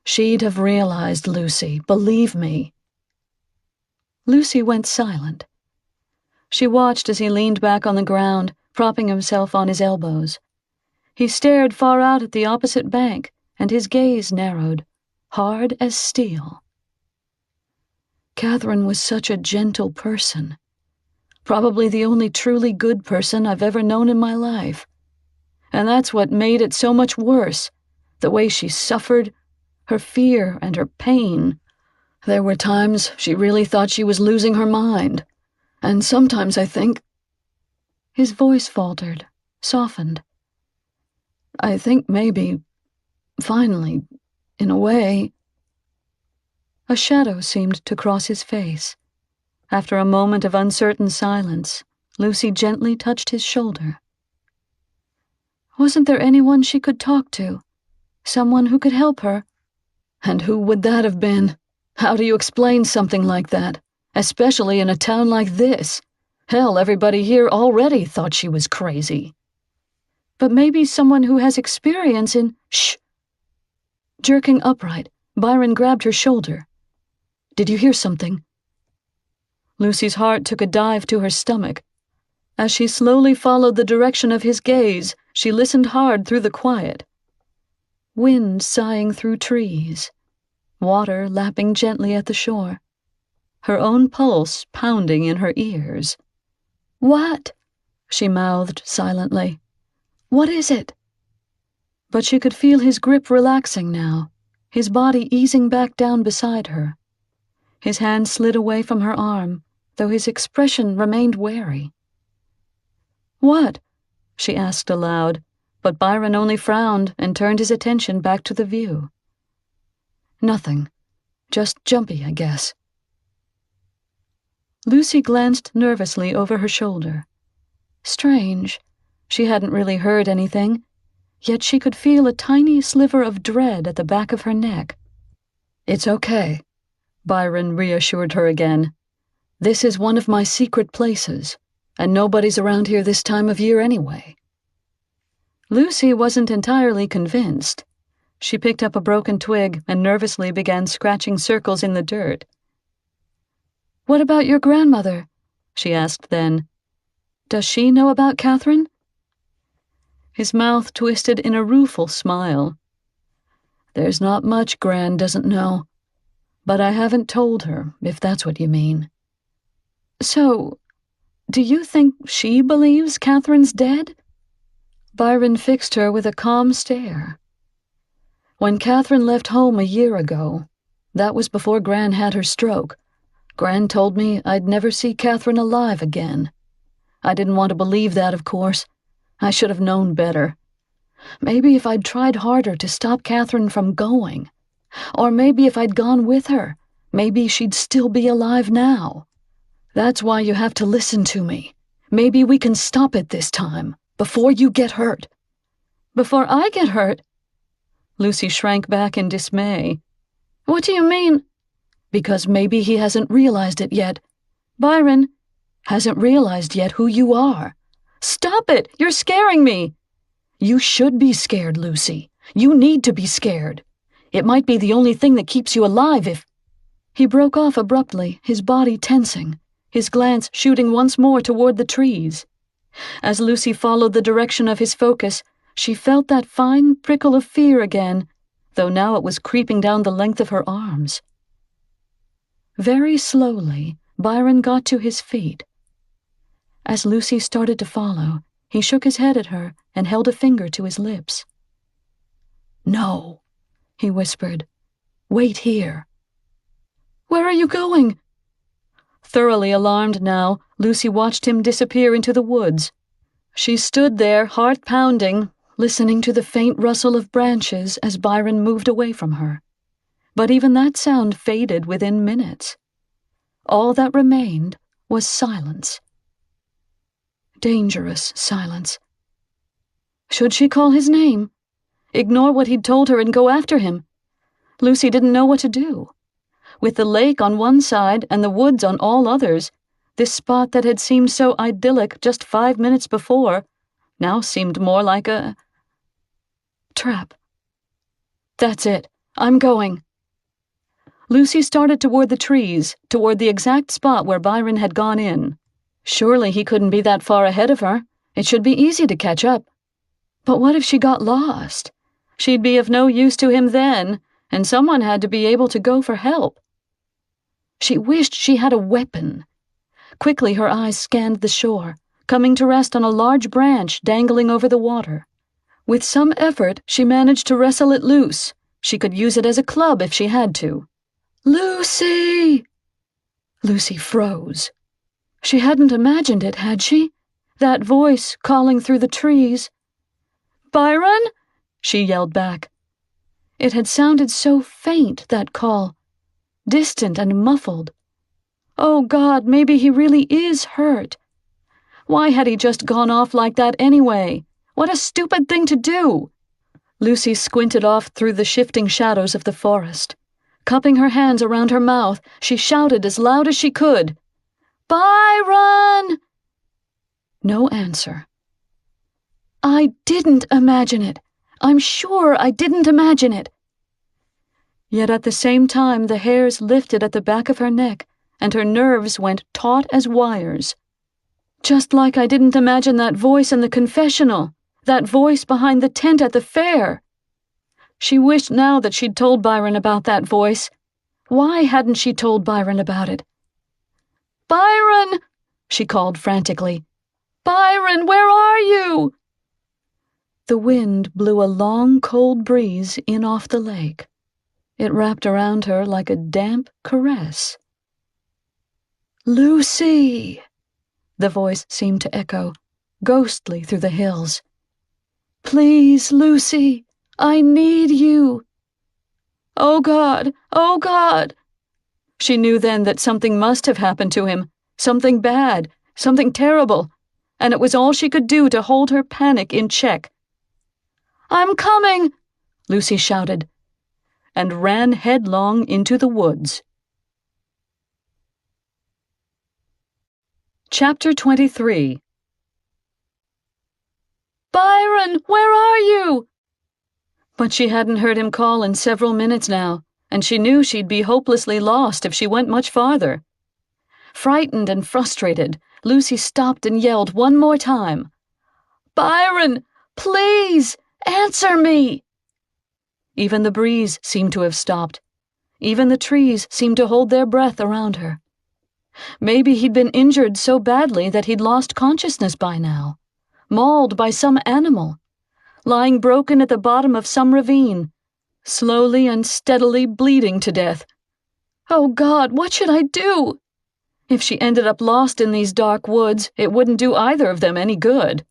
She'd have realized, Lucy, believe me. Lucy went silent. She watched as he leaned back on the ground, propping himself on his elbows. He stared far out at the opposite bank, and his gaze narrowed, hard as steel. Catherine was such a gentle person. Probably the only truly good person I've ever known in my life. And that's what made it so much worse, the way she suffered, her fear and her pain. There were times she really thought she was losing her mind. And sometimes I think... His voice faltered, softened. I think maybe, finally, in a way... A shadow seemed to cross his face. After a moment of uncertain silence, Lucy gently touched his shoulder. Wasn't there anyone she could talk to? Someone who could help her? And who would that have been? How do you explain something like that? Especially in a town like this. Hell, everybody here already thought she was crazy. But maybe someone who has experience in... Shh! Jerking upright, Byron grabbed her shoulder. Did you hear something? Lucy's heart took a dive to her stomach. As she slowly followed the direction of his gaze, she listened hard through the quiet. Wind sighing through trees, water lapping gently at the shore, her own pulse pounding in her ears. What? She mouthed silently. What is it? But she could feel his grip relaxing now, his body easing back down beside her. His hand slid away from her arm, though his expression remained wary. What? She asked aloud, but Byron only frowned and turned his attention back to the view. Nothing. Just jumpy, I guess. Lucy glanced nervously over her shoulder. Strange. She hadn't really heard anything, yet she could feel a tiny sliver of dread at the back of her neck. It's okay, Byron reassured her again. This is one of my secret places, and nobody's around here this time of year anyway. Lucy wasn't entirely convinced. She picked up a broken twig and nervously began scratching circles in the dirt. "What about your grandmother?" she asked then. "Does she know about Catherine?" His mouth twisted in a rueful smile. "There's not much Gran doesn't know, but I haven't told her, if that's what you mean." "So, do you think she believes Catherine's dead?" Byron fixed her with a calm stare. "When Catherine left home a year ago, that was before Gran had her stroke, Gran told me I'd never see Catherine alive again. I didn't want to believe that, of course. I should have known better. Maybe if I'd tried harder to stop Catherine from going, or maybe if I'd gone with her, maybe she'd still be alive now. That's why you have to listen to me. Maybe we can stop it this time, before you get hurt." "Before I get hurt?" Lucy shrank back in dismay. "What do you mean?" "Because maybe he hasn't realized it yet. Byron hasn't realized yet who you are." "Stop it! You're scaring me!" "You should be scared, Lucy. You need to be scared. It might be the only thing that keeps you alive if—" He broke off abruptly, his body tensing, his glance shooting once more toward the trees. As Lucy followed the direction of his focus, she felt that fine prickle of fear again, though now it was creeping down the length of her arms. Very slowly, Byron got to his feet. As Lucy started to follow, he shook his head at her and held a finger to his lips. "No," he whispered. "Wait here." "Where are you going?" Thoroughly alarmed now, Lucy watched him disappear into the woods. She stood there, heart pounding, listening to the faint rustle of branches as Byron moved away from her. But even that sound faded within minutes. All that remained was silence. Dangerous silence. Should she call his name? Ignore what he'd told her and go after him? Lucy didn't know what to do. With the lake on one side and the woods on all others, this spot that had seemed so idyllic just 5 minutes before now seemed more like a trap. "That's it. I'm going." Lucy started toward the trees, toward the exact spot where Byron had gone in. Surely he couldn't be that far ahead of her. It should be easy to catch up. But what if she got lost? She'd be of no use to him then, and someone had to be able to go for help. She wished she had a weapon. Quickly her eyes scanned the shore, coming to rest on a large branch dangling over the water. With some effort, she managed to wrestle it loose. She could use it as a club if she had to. "Lucy!" Lucy froze. She hadn't imagined it, had she? That voice calling through the trees. "Byron?" she yelled back. It had sounded so faint, that call, distant and muffled. Oh God, maybe he really is hurt. Why had he just gone off like that anyway? What a stupid thing to do! Lucy squinted off through the shifting shadows of the forest. Cupping her hands around her mouth, she shouted as loud as she could, "Byron!" No answer. "I didn't imagine it. I'm sure I didn't imagine it." Yet at the same time the hairs lifted at the back of her neck, and her nerves went taut as wires. Just like I didn't imagine that voice in the confessional, that voice behind the tent at the fair. She wished now that she'd told Byron about that voice. Why hadn't she told Byron about it? "Byron!" she called frantically. "Byron, where are you?" The wind blew a long, cold breeze in off the lake. It wrapped around her like a damp caress. "Lucy!" The voice seemed to echo, ghostly through the hills. "Please, Lucy, I need you." Oh God! Oh God! She knew then that something must have happened to him, something bad, something terrible, and it was all she could do to hold her panic in check. "I'm coming!" Lucy shouted, and ran headlong into the woods. Chapter 23. "Byron, where are you?" But she hadn't heard him call in several minutes now, and she knew she'd be hopelessly lost if she went much farther. Frightened and frustrated, Lucy stopped and yelled one more time. "Byron, please, answer me!" Even the breeze seemed to have stopped. Even the trees seemed to hold their breath around her. Maybe he'd been injured so badly that he'd lost consciousness by now, mauled by some animal, lying broken at the bottom of some ravine, slowly and steadily bleeding to death. Oh God, what should I do? If she ended up lost in these dark woods, it wouldn't do either of them any good.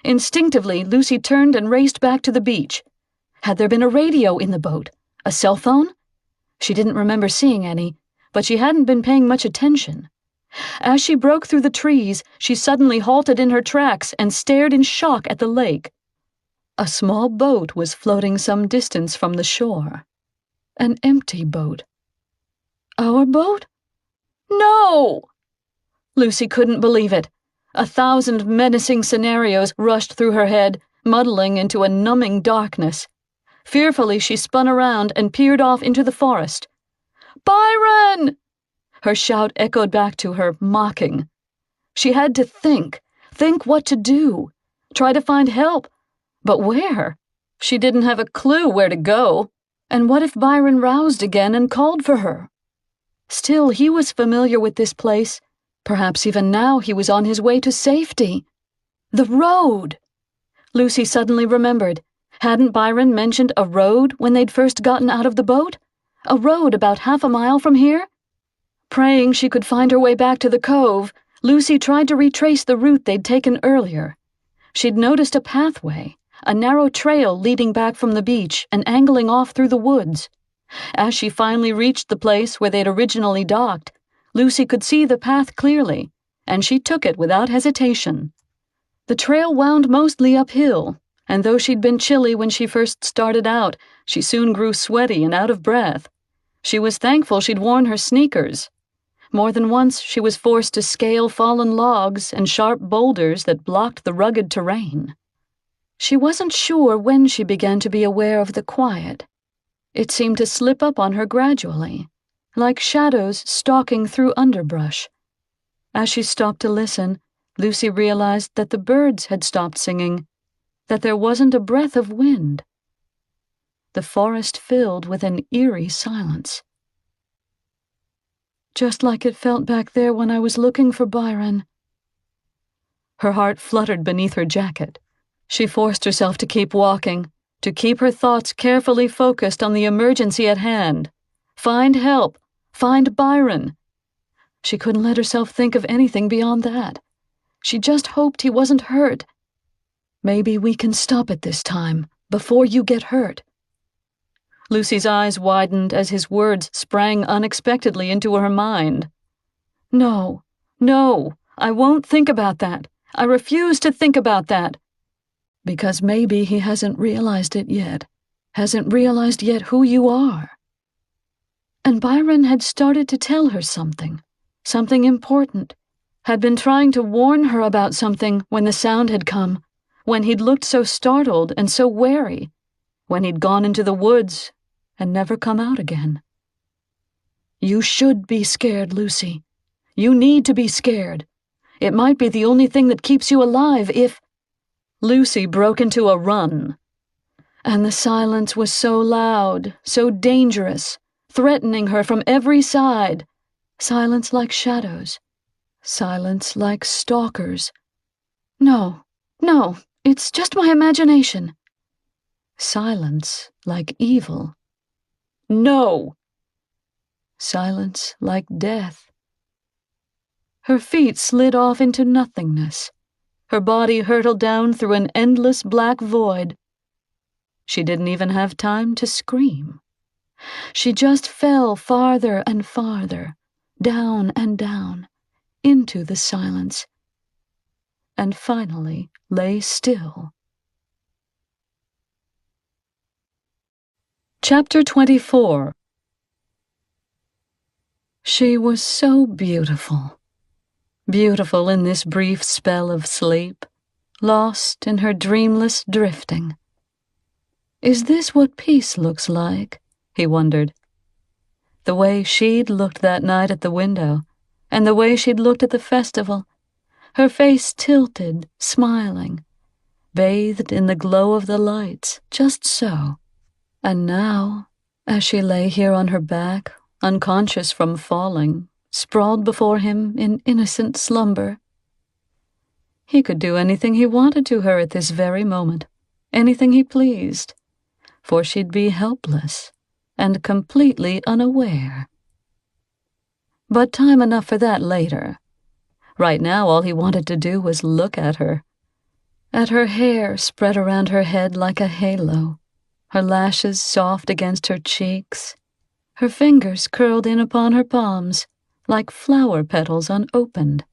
Instinctively, Lucy turned and raced back to the beach. Had there been a radio in the boat? A cell phone? She didn't remember seeing any, but she hadn't been paying much attention. As she broke through the trees, she suddenly halted in her tracks and stared in shock at the lake. A small boat was floating some distance from the shore. An empty boat. Our boat? No! Lucy couldn't believe it. 1,000 menacing scenarios rushed through her head, muddling into a numbing darkness. Fearfully, she spun around and peered off into the forest. "Byron!" Her shout echoed back to her, mocking. She had to think what to do, try to find help. But where? She didn't have a clue where to go. And what if Byron roused again and called for her? Still, he was familiar with this place. Perhaps even now he was on his way to safety. The road! Lucy suddenly remembered. Hadn't Byron mentioned a road when they'd first gotten out of the boat? A road about half a mile from here? Praying she could find her way back to the cove, Lucy tried to retrace the route they'd taken earlier. She'd noticed a pathway, a narrow trail leading back from the beach and angling off through the woods. As she finally reached the place where they'd originally docked, Lucy could see the path clearly, and she took it without hesitation. The trail wound mostly uphill, and though she'd been chilly when she first started out, she soon grew sweaty and out of breath. She was thankful she'd worn her sneakers. More than once she was forced to scale fallen logs and sharp boulders that blocked the rugged terrain. She wasn't sure when she began to be aware of the quiet. It seemed to slip up on her gradually, like shadows stalking through underbrush. As she stopped to listen, Lucy realized that the birds had stopped singing, that there wasn't a breath of wind. The forest filled with an eerie silence. Just like it felt back there when I was looking for Byron. Her heart fluttered beneath her jacket. She forced herself to keep walking, to keep her thoughts carefully focused on the emergency at hand. Find help. Find Byron. She couldn't let herself think of anything beyond that. She just hoped he wasn't hurt. Maybe we can stop it this time, before you get hurt. Lucy's eyes widened as his words sprang unexpectedly into her mind. No, I won't think about that. I refuse to think about that. Because maybe he hasn't realized it yet, hasn't realized yet who you are. And Byron had started to tell her something important, had been trying to warn her about something when the sound had come, when he'd looked so startled and so wary, when he'd gone into the woods and never come out again. You should be scared, Lucy. You need to be scared. It might be the only thing that keeps you alive if... Lucy broke into a run. And the silence was so loud, so dangerous, threatening her from every side. Silence like shadows. Silence like stalkers. No, it's just my imagination. Silence like evil. No! Silence like death. Her feet slid off into nothingness. Her body hurtled down through an endless black void. She didn't even have time to scream. She just fell farther and farther, down and down, into the silence, and finally lay still. Chapter 24. She was so beautiful. Beautiful in this brief spell of sleep, lost in her dreamless drifting. Is this what peace looks like? He wondered. The way she'd looked that night at the window, and the way she'd looked at the festival, her face tilted, smiling, bathed in the glow of the lights, just so. And now, as she lay here on her back, unconscious from falling, sprawled before him in innocent slumber, he could do anything he wanted to her at this very moment, anything he pleased, for she'd be helpless and completely unaware. But time enough for that later. Right now, all he wanted to do was look at her hair spread around her head like a halo, her lashes soft against her cheeks, her fingers curled in upon her palms like flower petals unopened,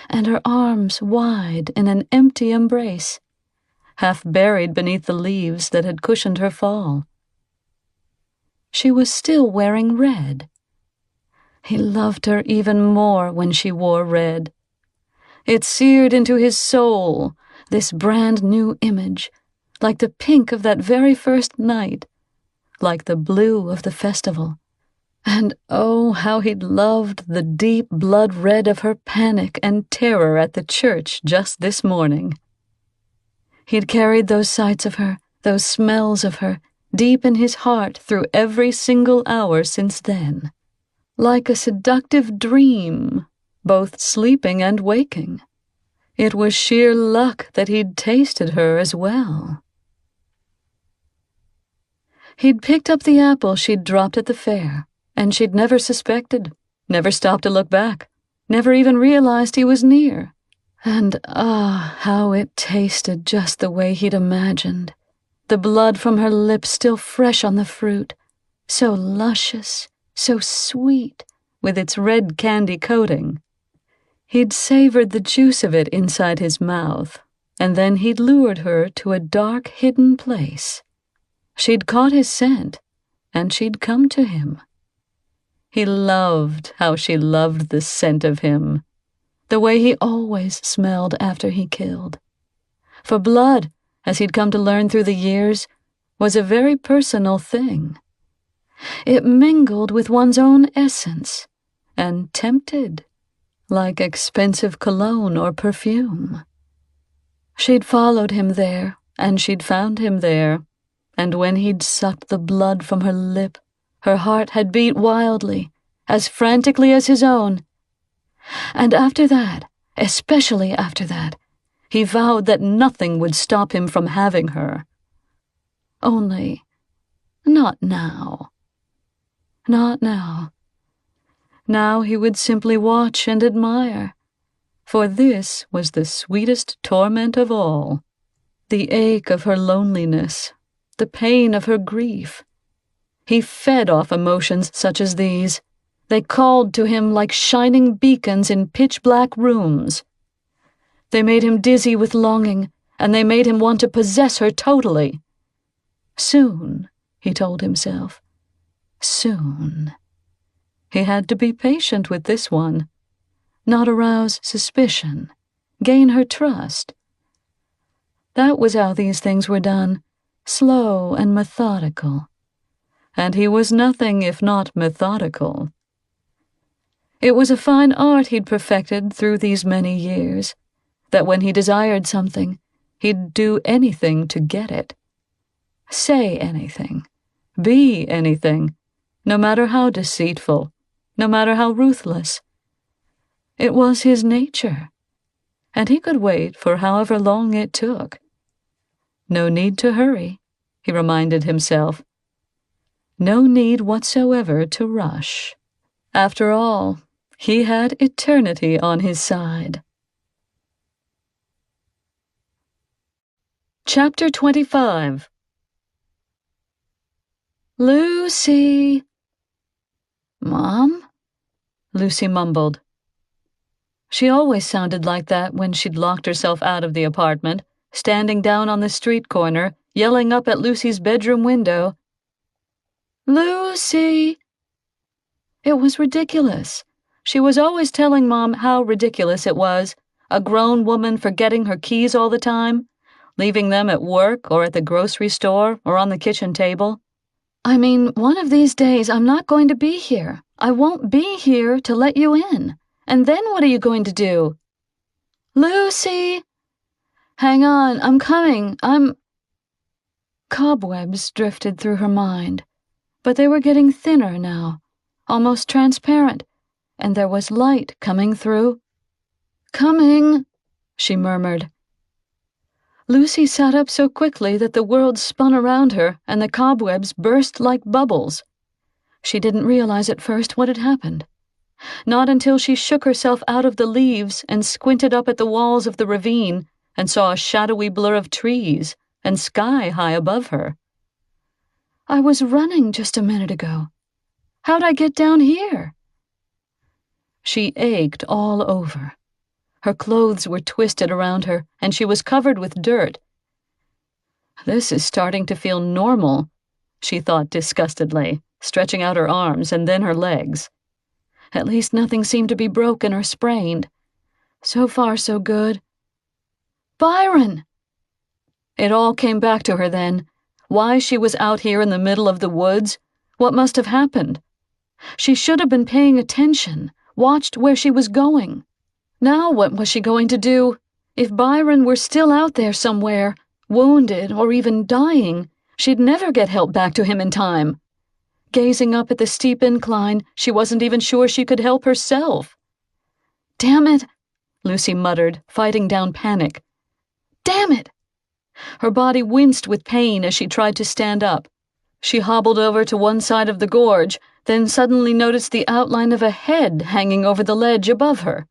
and her arms wide in an empty embrace, half buried beneath the leaves that had cushioned her fall. She was still wearing red. He loved her even more when she wore red. It seared into his soul, this brand new image, like the pink of that very first night, like the blue of the festival. And oh, how he'd loved the deep blood red of her panic and terror at the church just this morning. He'd carried those sights of her, those smells of her, deep in his heart through every single hour since then, like a seductive dream, both sleeping and waking. It was sheer luck that he'd tasted her as well. He'd picked up the apple she'd dropped at the fair, and she'd never suspected, never stopped to look back, never even realized he was near. And how it tasted just the way he'd imagined. The blood from her lips still fresh on the fruit, so luscious, so sweet, with its red candy coating. He'd savored the juice of it inside his mouth, and then he'd lured her to a dark, hidden place. She'd caught his scent, and she'd come to him. He loved how she loved the scent of him, the way he always smelled after he killed. For blood, as he'd come to learn through the years, was a very personal thing. It mingled with one's own essence, and tempted, like expensive cologne or perfume. She'd followed him there, and she'd found him there, and when he'd sucked the blood from her lip, her heart had beat wildly, as frantically as his own. And after that, especially after that, he vowed that nothing would stop him from having her. Only, not now. Not now. Now he would simply watch and admire, for this was the sweetest torment of all. The ache of her loneliness, the pain of her grief. He fed off emotions such as these. They called to him like shining beacons in pitch-black rooms. They made him dizzy with longing, and they made him want to possess her totally. Soon, he told himself. Soon. He had to be patient with this one, not arouse suspicion, gain her trust. That was how these things were done, slow and methodical. And he was nothing if not methodical. It was a fine art he'd perfected through these many years, that when he desired something, he'd do anything to get it. Say anything, be anything, no matter how deceitful, no matter how ruthless. It was his nature, and he could wait for however long it took. No need to hurry, he reminded himself. No need whatsoever to rush. After all, he had eternity on his side. Chapter 25. Lucy! Mom? Lucy mumbled. She always sounded like that when she'd locked herself out of the apartment, standing down on the street corner, yelling up at Lucy's bedroom window. Lucy! It was ridiculous. She was always telling Mom how ridiculous it was, a grown woman forgetting her keys all the time, Leaving them at work or at the grocery store or on the kitchen table? I mean, one of these days I'm not going to be here. I won't be here to let you in. And then what are you going to do? Lucy! Hang on, I'm coming. Cobwebs drifted through her mind, but they were getting thinner now, almost transparent, and there was light coming through. Coming, she murmured. Lucy sat up so quickly that the world spun around her and the cobwebs burst like bubbles. She didn't realize at first what had happened. Not until she shook herself out of the leaves and squinted up at the walls of the ravine and saw a shadowy blur of trees and sky high above her. I was running just a minute ago. How'd I get down here? She ached all over. Her clothes were twisted around her, and she was covered with dirt. This is starting to feel normal, she thought disgustedly, stretching out her arms and then her legs. At least nothing seemed to be broken or sprained. So far, so good. Byron! It all came back to her then. Why she was out here in the middle of the woods, what must have happened. She should have been paying attention, watched where she was going. Now what was she going to do? If Byron were still out there somewhere, wounded or even dying, she'd never get help back to him in time. Gazing up at the steep incline, she wasn't even sure she could help herself. Damn it, Lucy muttered, fighting down panic. Damn it! Her body winced with pain as she tried to stand up. She hobbled over to one side of the gorge, then suddenly noticed the outline of a head hanging over the ledge above her.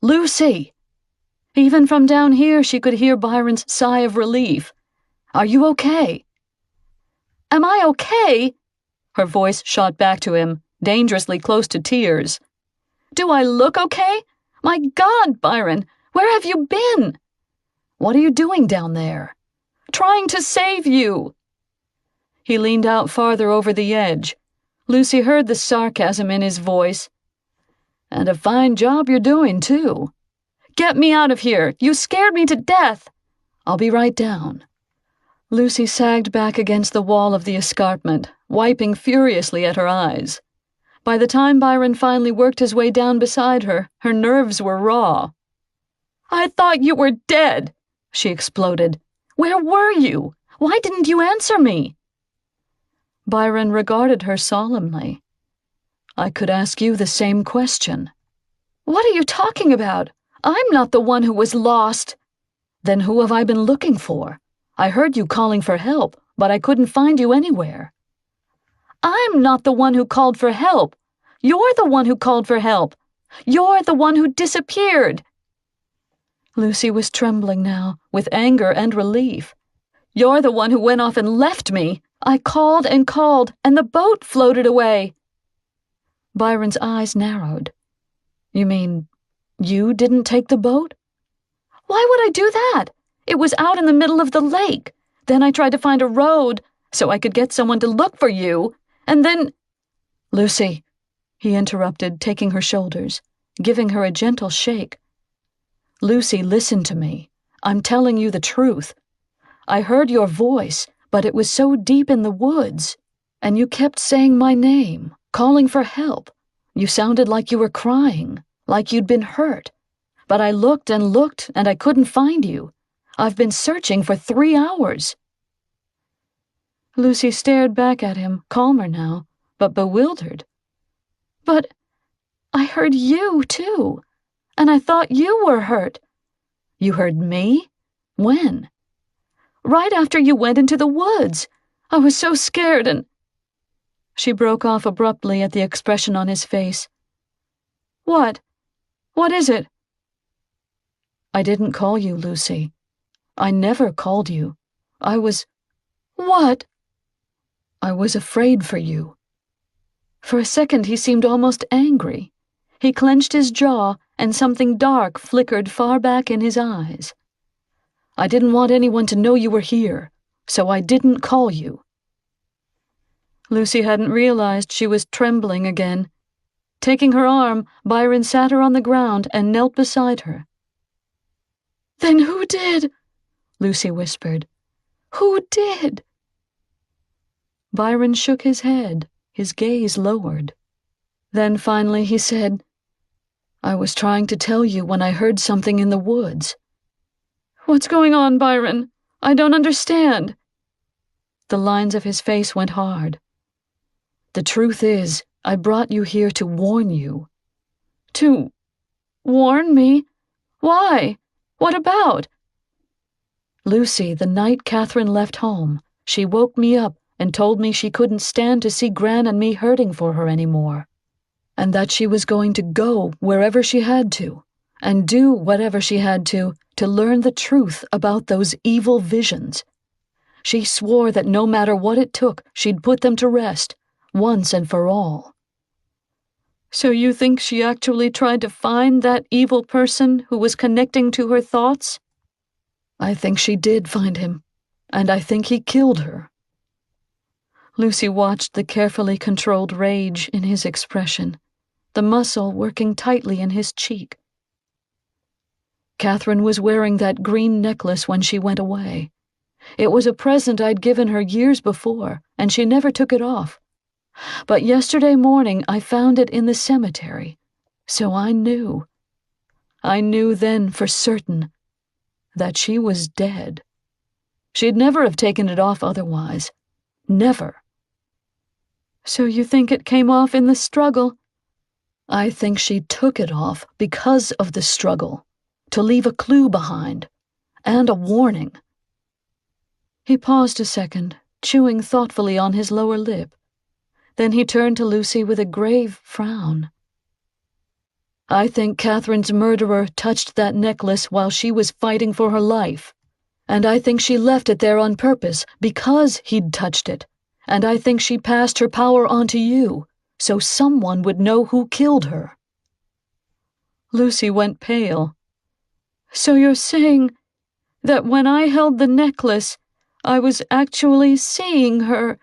Lucy! Even from down here she could hear Byron's sigh of relief. Are you okay? Am I okay? Her voice shot back to him, dangerously close to tears. Do I look okay? My God, Byron, where have you been? What are you doing down there? Trying to save you. He leaned out farther over the edge. Lucy heard the sarcasm in his voice. And a fine job you're doing, too. Get me out of here. You scared me to death. I'll be right down. Lucy sagged back against the wall of the escarpment, wiping furiously at her eyes. By the time Byron finally worked his way down beside her, her nerves were raw. I thought you were dead, she exploded. Where were you? Why didn't you answer me? Byron regarded her solemnly. I could ask you the same question. What are you talking about? I'm not the one who was lost. Then who have I been looking for? I heard you calling for help, but I couldn't find you anywhere. I'm not the one who called for help. You're the one who called for help. You're the one who disappeared. Lucy was trembling now, with anger and relief. You're the one who went off and left me. I called, and the boat floated away. Byron's eyes narrowed. You mean you didn't take the boat? Why would I do that? It was out in the middle of the lake. Then I tried to find a road so I could get someone to look for you, and then— Lucy, he interrupted, taking her shoulders, giving her a gentle shake. Lucy, listen to me. I'm telling you the truth. I heard your voice, but it was so deep in the woods, and you kept saying my name, calling for help. You sounded like you were crying, like you'd been hurt. But I looked, and I couldn't find you. I've been searching for 3 hours. Lucy stared back at him, calmer now, but bewildered. But I heard you, too, and I thought you were hurt. You heard me? When? Right after you went into the woods. I was so scared and— She broke off abruptly at the expression on his face. What? What is it? I didn't call you, Lucy. I never called you. I was— What? I was afraid for you. For a second he seemed almost angry. He clenched his jaw, and something dark flickered far back in his eyes. I didn't want anyone to know you were here, so I didn't call you. Lucy hadn't realized she was trembling again. Taking her arm, Byron sat her on the ground and knelt beside her. Then who did? Lucy whispered. Who did? Byron shook his head, his gaze lowered. Then finally he said, I was trying to tell you when I heard something in the woods. What's going on, Byron? I don't understand. The lines of his face went hard. The truth is, I brought you here to warn you. To warn me? Why? What about? Lucy, the night Catherine left home, she woke me up and told me she couldn't stand to see Gran and me hurting for her anymore, and that she was going to go wherever she had to, and do whatever she had to learn the truth about those evil visions. She swore that no matter what it took, she'd put them to rest, once and for all. So you think she actually tried to find that evil person who was connecting to her thoughts? I think she did find him, and I think he killed her. Lucy watched the carefully controlled rage in his expression, the muscle working tightly in his cheek. Catherine was wearing that green necklace when she went away. It was a present I'd given her years before, and she never took it off. But yesterday morning I found it in the cemetery, so I knew. I knew then for certain that she was dead. She'd never have taken it off otherwise. Never. So you think it came off in the struggle? I think she took it off because of the struggle, to leave a clue behind, and a warning. He paused a second, chewing thoughtfully on his lower lip. Then he turned to Lucy with a grave frown. I think Catherine's murderer touched that necklace while she was fighting for her life, and I think she left it there on purpose because he'd touched it, and I think she passed her power on to you, so someone would know who killed her. Lucy went pale. So you're saying that when I held the necklace, I was actually seeing her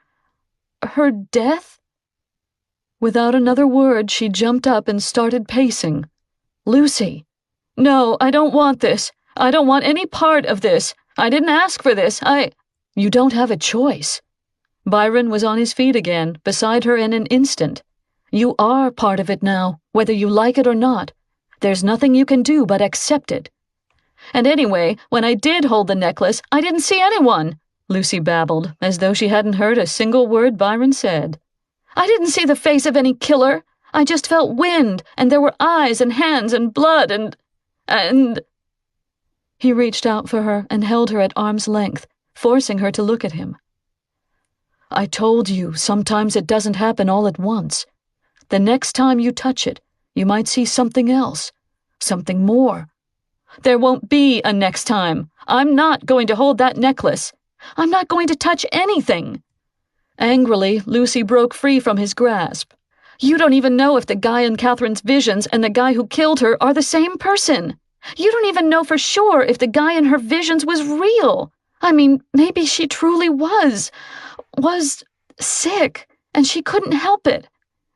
death? Without another word, she jumped up and started pacing. Lucy! No, I don't want this. I don't want any part of this. I didn't ask for this. You don't have a choice. Byron was on his feet again, beside her in an instant. You are part of it now, whether you like it or not. There's nothing you can do but accept it. And anyway, when I did hold the necklace, I didn't see anyone, Lucy babbled, as though she hadn't heard a single word Byron said. I didn't see the face of any killer. I just felt wind, and there were eyes and hands and blood and... He reached out for her and held her at arm's length, forcing her to look at him. I told you sometimes it doesn't happen all at once. The next time you touch it, you might see something else, something more. There won't be a next time. I'm not going to hold that necklace. I'm not going to touch anything. Angrily, Lucy broke free from his grasp. You don't even know if the guy in Catherine's visions and the guy who killed her are the same person. You don't even know for sure if the guy in her visions was real. I mean, maybe she truly was sick, and she couldn't help it.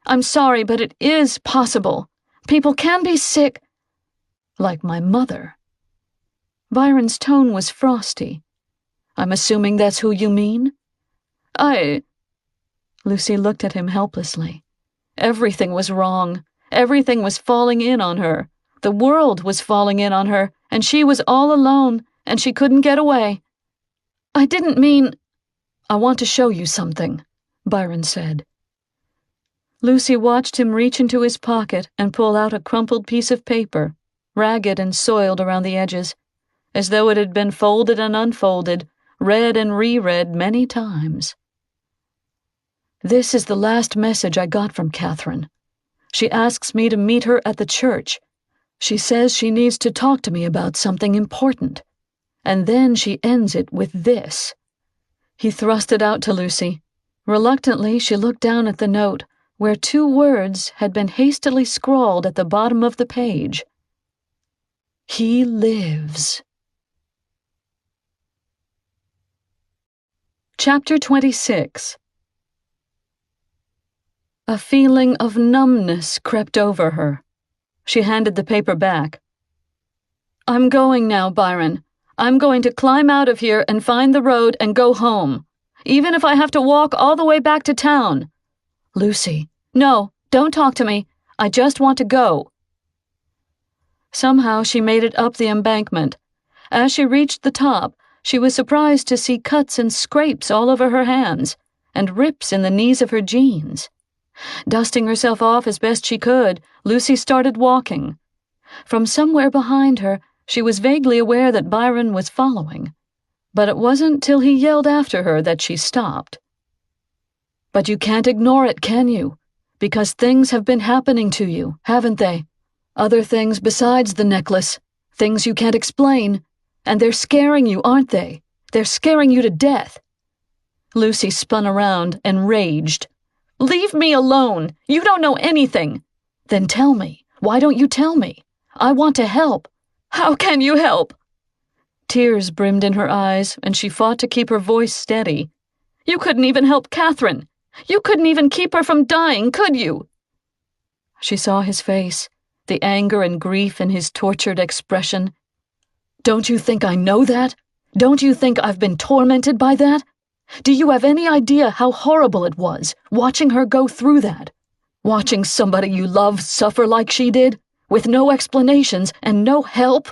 I'm sorry, but it is possible. People can be sick. Like my mother. Byron's tone was frosty. I'm assuming that's who you mean? Lucy looked at him helplessly. Everything was wrong. Everything was falling in on her. The world was falling in on her, and she was all alone, and she couldn't get away. I didn't mean... I want to show you something, Byron said. Lucy watched him reach into his pocket and pull out a crumpled piece of paper, ragged and soiled around the edges, as though it had been folded and unfolded, read and reread many times. This is the last message I got from Catherine. She asks me to meet her at the church. She says she needs to talk to me about something important. And then she ends it with this. He thrust it out to Lucy. Reluctantly, she looked down at the note, where 2 words had been hastily scrawled at the bottom of the page. He lives. Chapter 26. A feeling of numbness crept over her. She handed the paper back. I'm going now, Byron. I'm going to climb out of here and find the road and go home, even if I have to walk all the way back to town. Lucy, no, don't talk to me. I just want to go. Somehow she made it up the embankment. As she reached the top, she was surprised to see cuts and scrapes all over her hands, and rips in the knees of her jeans. Dusting herself off as best she could, Lucy started walking. From somewhere behind her, she was vaguely aware that Byron was following, but it wasn't till he yelled after her that she stopped. But you can't ignore it, can you? Because things have been happening to you, haven't they? Other things besides the necklace, things you can't explain, and they're scaring you, aren't they? They're scaring you to death. Lucy spun around and raged. Leave me alone! You don't know anything! Then tell me. Why don't you tell me? I want to help. How can you help? Tears brimmed in her eyes, and she fought to keep her voice steady. You couldn't even help Catherine. You couldn't even keep her from dying, could you? She saw his face, the anger and grief in his tortured expression. Don't you think I know that? Don't you think I've been tormented by that? Do you have any idea how horrible it was, watching her go through that? Watching somebody you love suffer like she did, with no explanations and no help?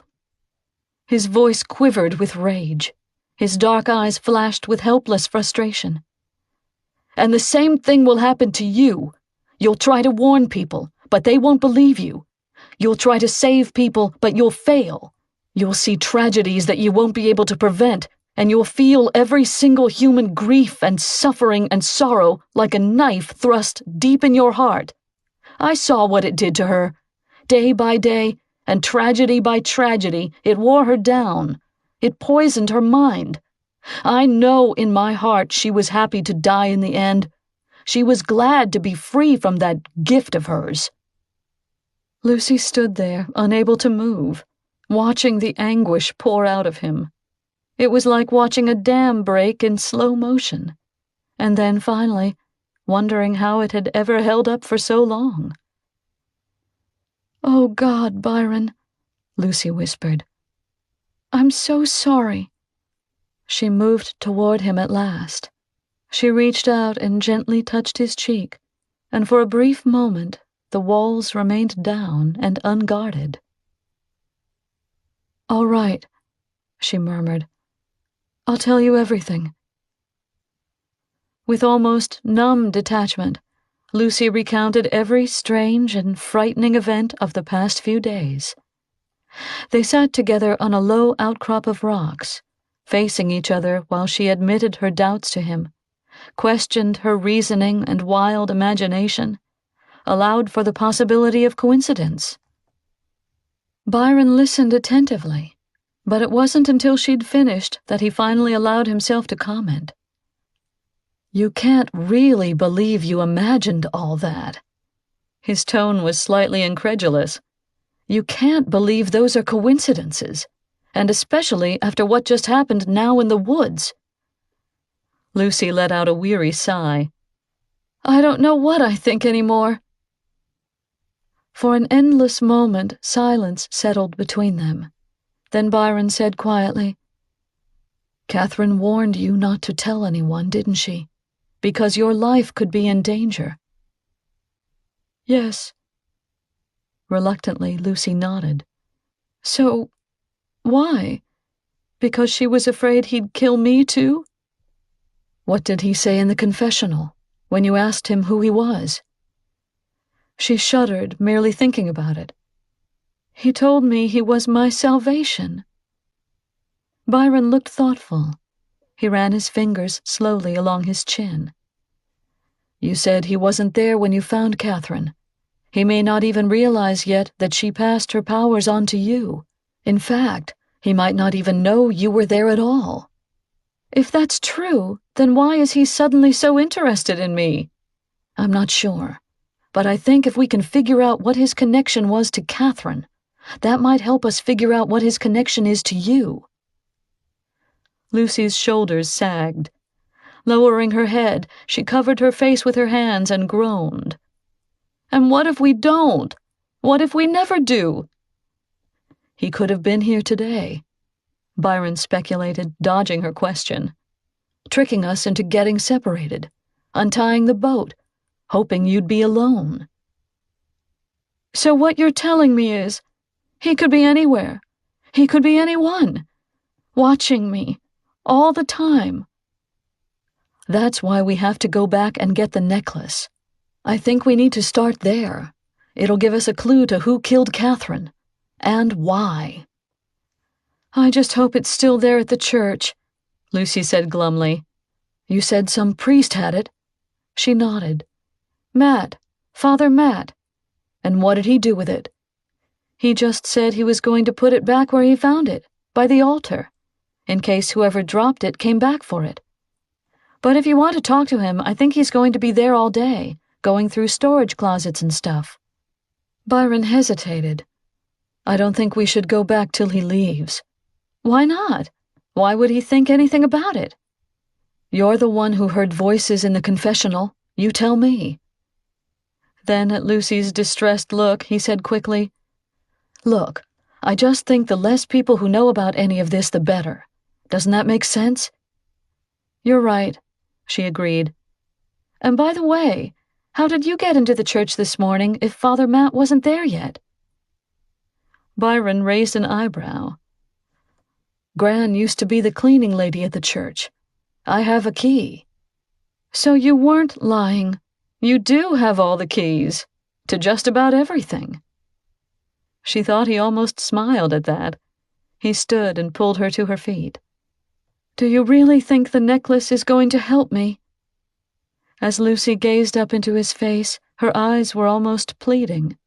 His voice quivered with rage. His dark eyes flashed with helpless frustration. And the same thing will happen to you. You'll try to warn people, but they won't believe you. You'll try to save people, but you'll fail. You'll see tragedies that you won't be able to prevent, and you'll feel every single human grief and suffering and sorrow like a knife thrust deep in your heart. I saw what it did to her. Day by day, and tragedy by tragedy, it wore her down. It poisoned her mind. I know in my heart she was happy to die in the end. She was glad to be free from that gift of hers. Lucy stood there, unable to move, watching the anguish pour out of him. It was like watching a dam break in slow motion, and then finally, wondering how it had ever held up for so long. Oh, God, Byron, Lucy whispered. I'm so sorry. She moved toward him at last. She reached out and gently touched his cheek, and for a brief moment the walls remained down and unguarded. All right, she murmured. I'll tell you everything. With almost numb detachment, Lucy recounted every strange and frightening event of the past few days. They sat together on a low outcrop of rocks, facing each other while she admitted her doubts to him, questioned her reasoning and wild imagination, allowed for the possibility of coincidence. Byron listened attentively, but it wasn't until she'd finished that he finally allowed himself to comment. You can't really believe you imagined all that. His tone was slightly incredulous. You can't believe those are coincidences, and especially after what just happened now in the woods. Lucy let out a weary sigh. I don't know what I think anymore. For an endless moment, silence settled between them. Then Byron said quietly, Catherine warned you not to tell anyone, didn't she? Because your life could be in danger. Yes. Reluctantly, Lucy nodded. So, why? Because she was afraid he'd kill me too? What did he say in the confessional, when you asked him who he was? She shuddered, merely thinking about it. He told me he was my salvation. Byron looked thoughtful. He ran his fingers slowly along his chin. You said he wasn't there when you found Catherine. He may not even realize yet that she passed her powers on to you. In fact, he might not even know you were there at all. If that's true, then why is he suddenly so interested in me? I'm not sure, but I think if we can figure out what his connection was to Catherine, that might help us figure out what his connection is to you. Lucy's shoulders sagged. Lowering her head, she covered her face with her hands and groaned. And what if we don't? What if we never do? He could have been here today. Byron speculated, dodging her question. Tricking us into getting separated, untying the boat, hoping you'd be alone. So what you're telling me is, he could be anywhere. He could be anyone. Watching me. All the time. That's why we have to go back and get the necklace. I think we need to start there. It'll give us a clue to who killed Catherine. And why. I just hope it's still there at the church, Lucy said glumly. You said some priest had it? She nodded. Matt. Father Matt. And what did he do with it? He just said he was going to put it back where he found it, by the altar, in case whoever dropped it came back for it. But if you want to talk to him, I think he's going to be there all day, going through storage closets and stuff. Byron hesitated. I don't think we should go back till he leaves. Why not? Why would he think anything about it? You're the one who heard voices in the confessional. You tell me. Then, at Lucy's distressed look, he said quickly, Look, I just think the less people who know about any of this, the better. Doesn't that make sense? You're right, she agreed. And by the way, how did you get into the church this morning if Father Matt wasn't there yet? Byron raised an eyebrow. Gran used to be the cleaning lady at the church. I have a key. So you weren't lying. You do have all the keys. To just about everything. She thought he almost smiled at that. He stood and pulled her to her feet. Do you really think the necklace is going to help me? As Lucy gazed up into his face, her eyes were almost pleading.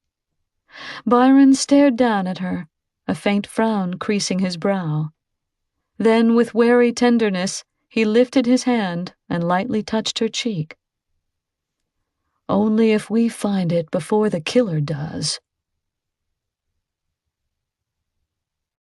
Byron stared down at her, a faint frown creasing his brow. Then, with wary tenderness, he lifted his hand and lightly touched her cheek. Only if we find it before the killer does.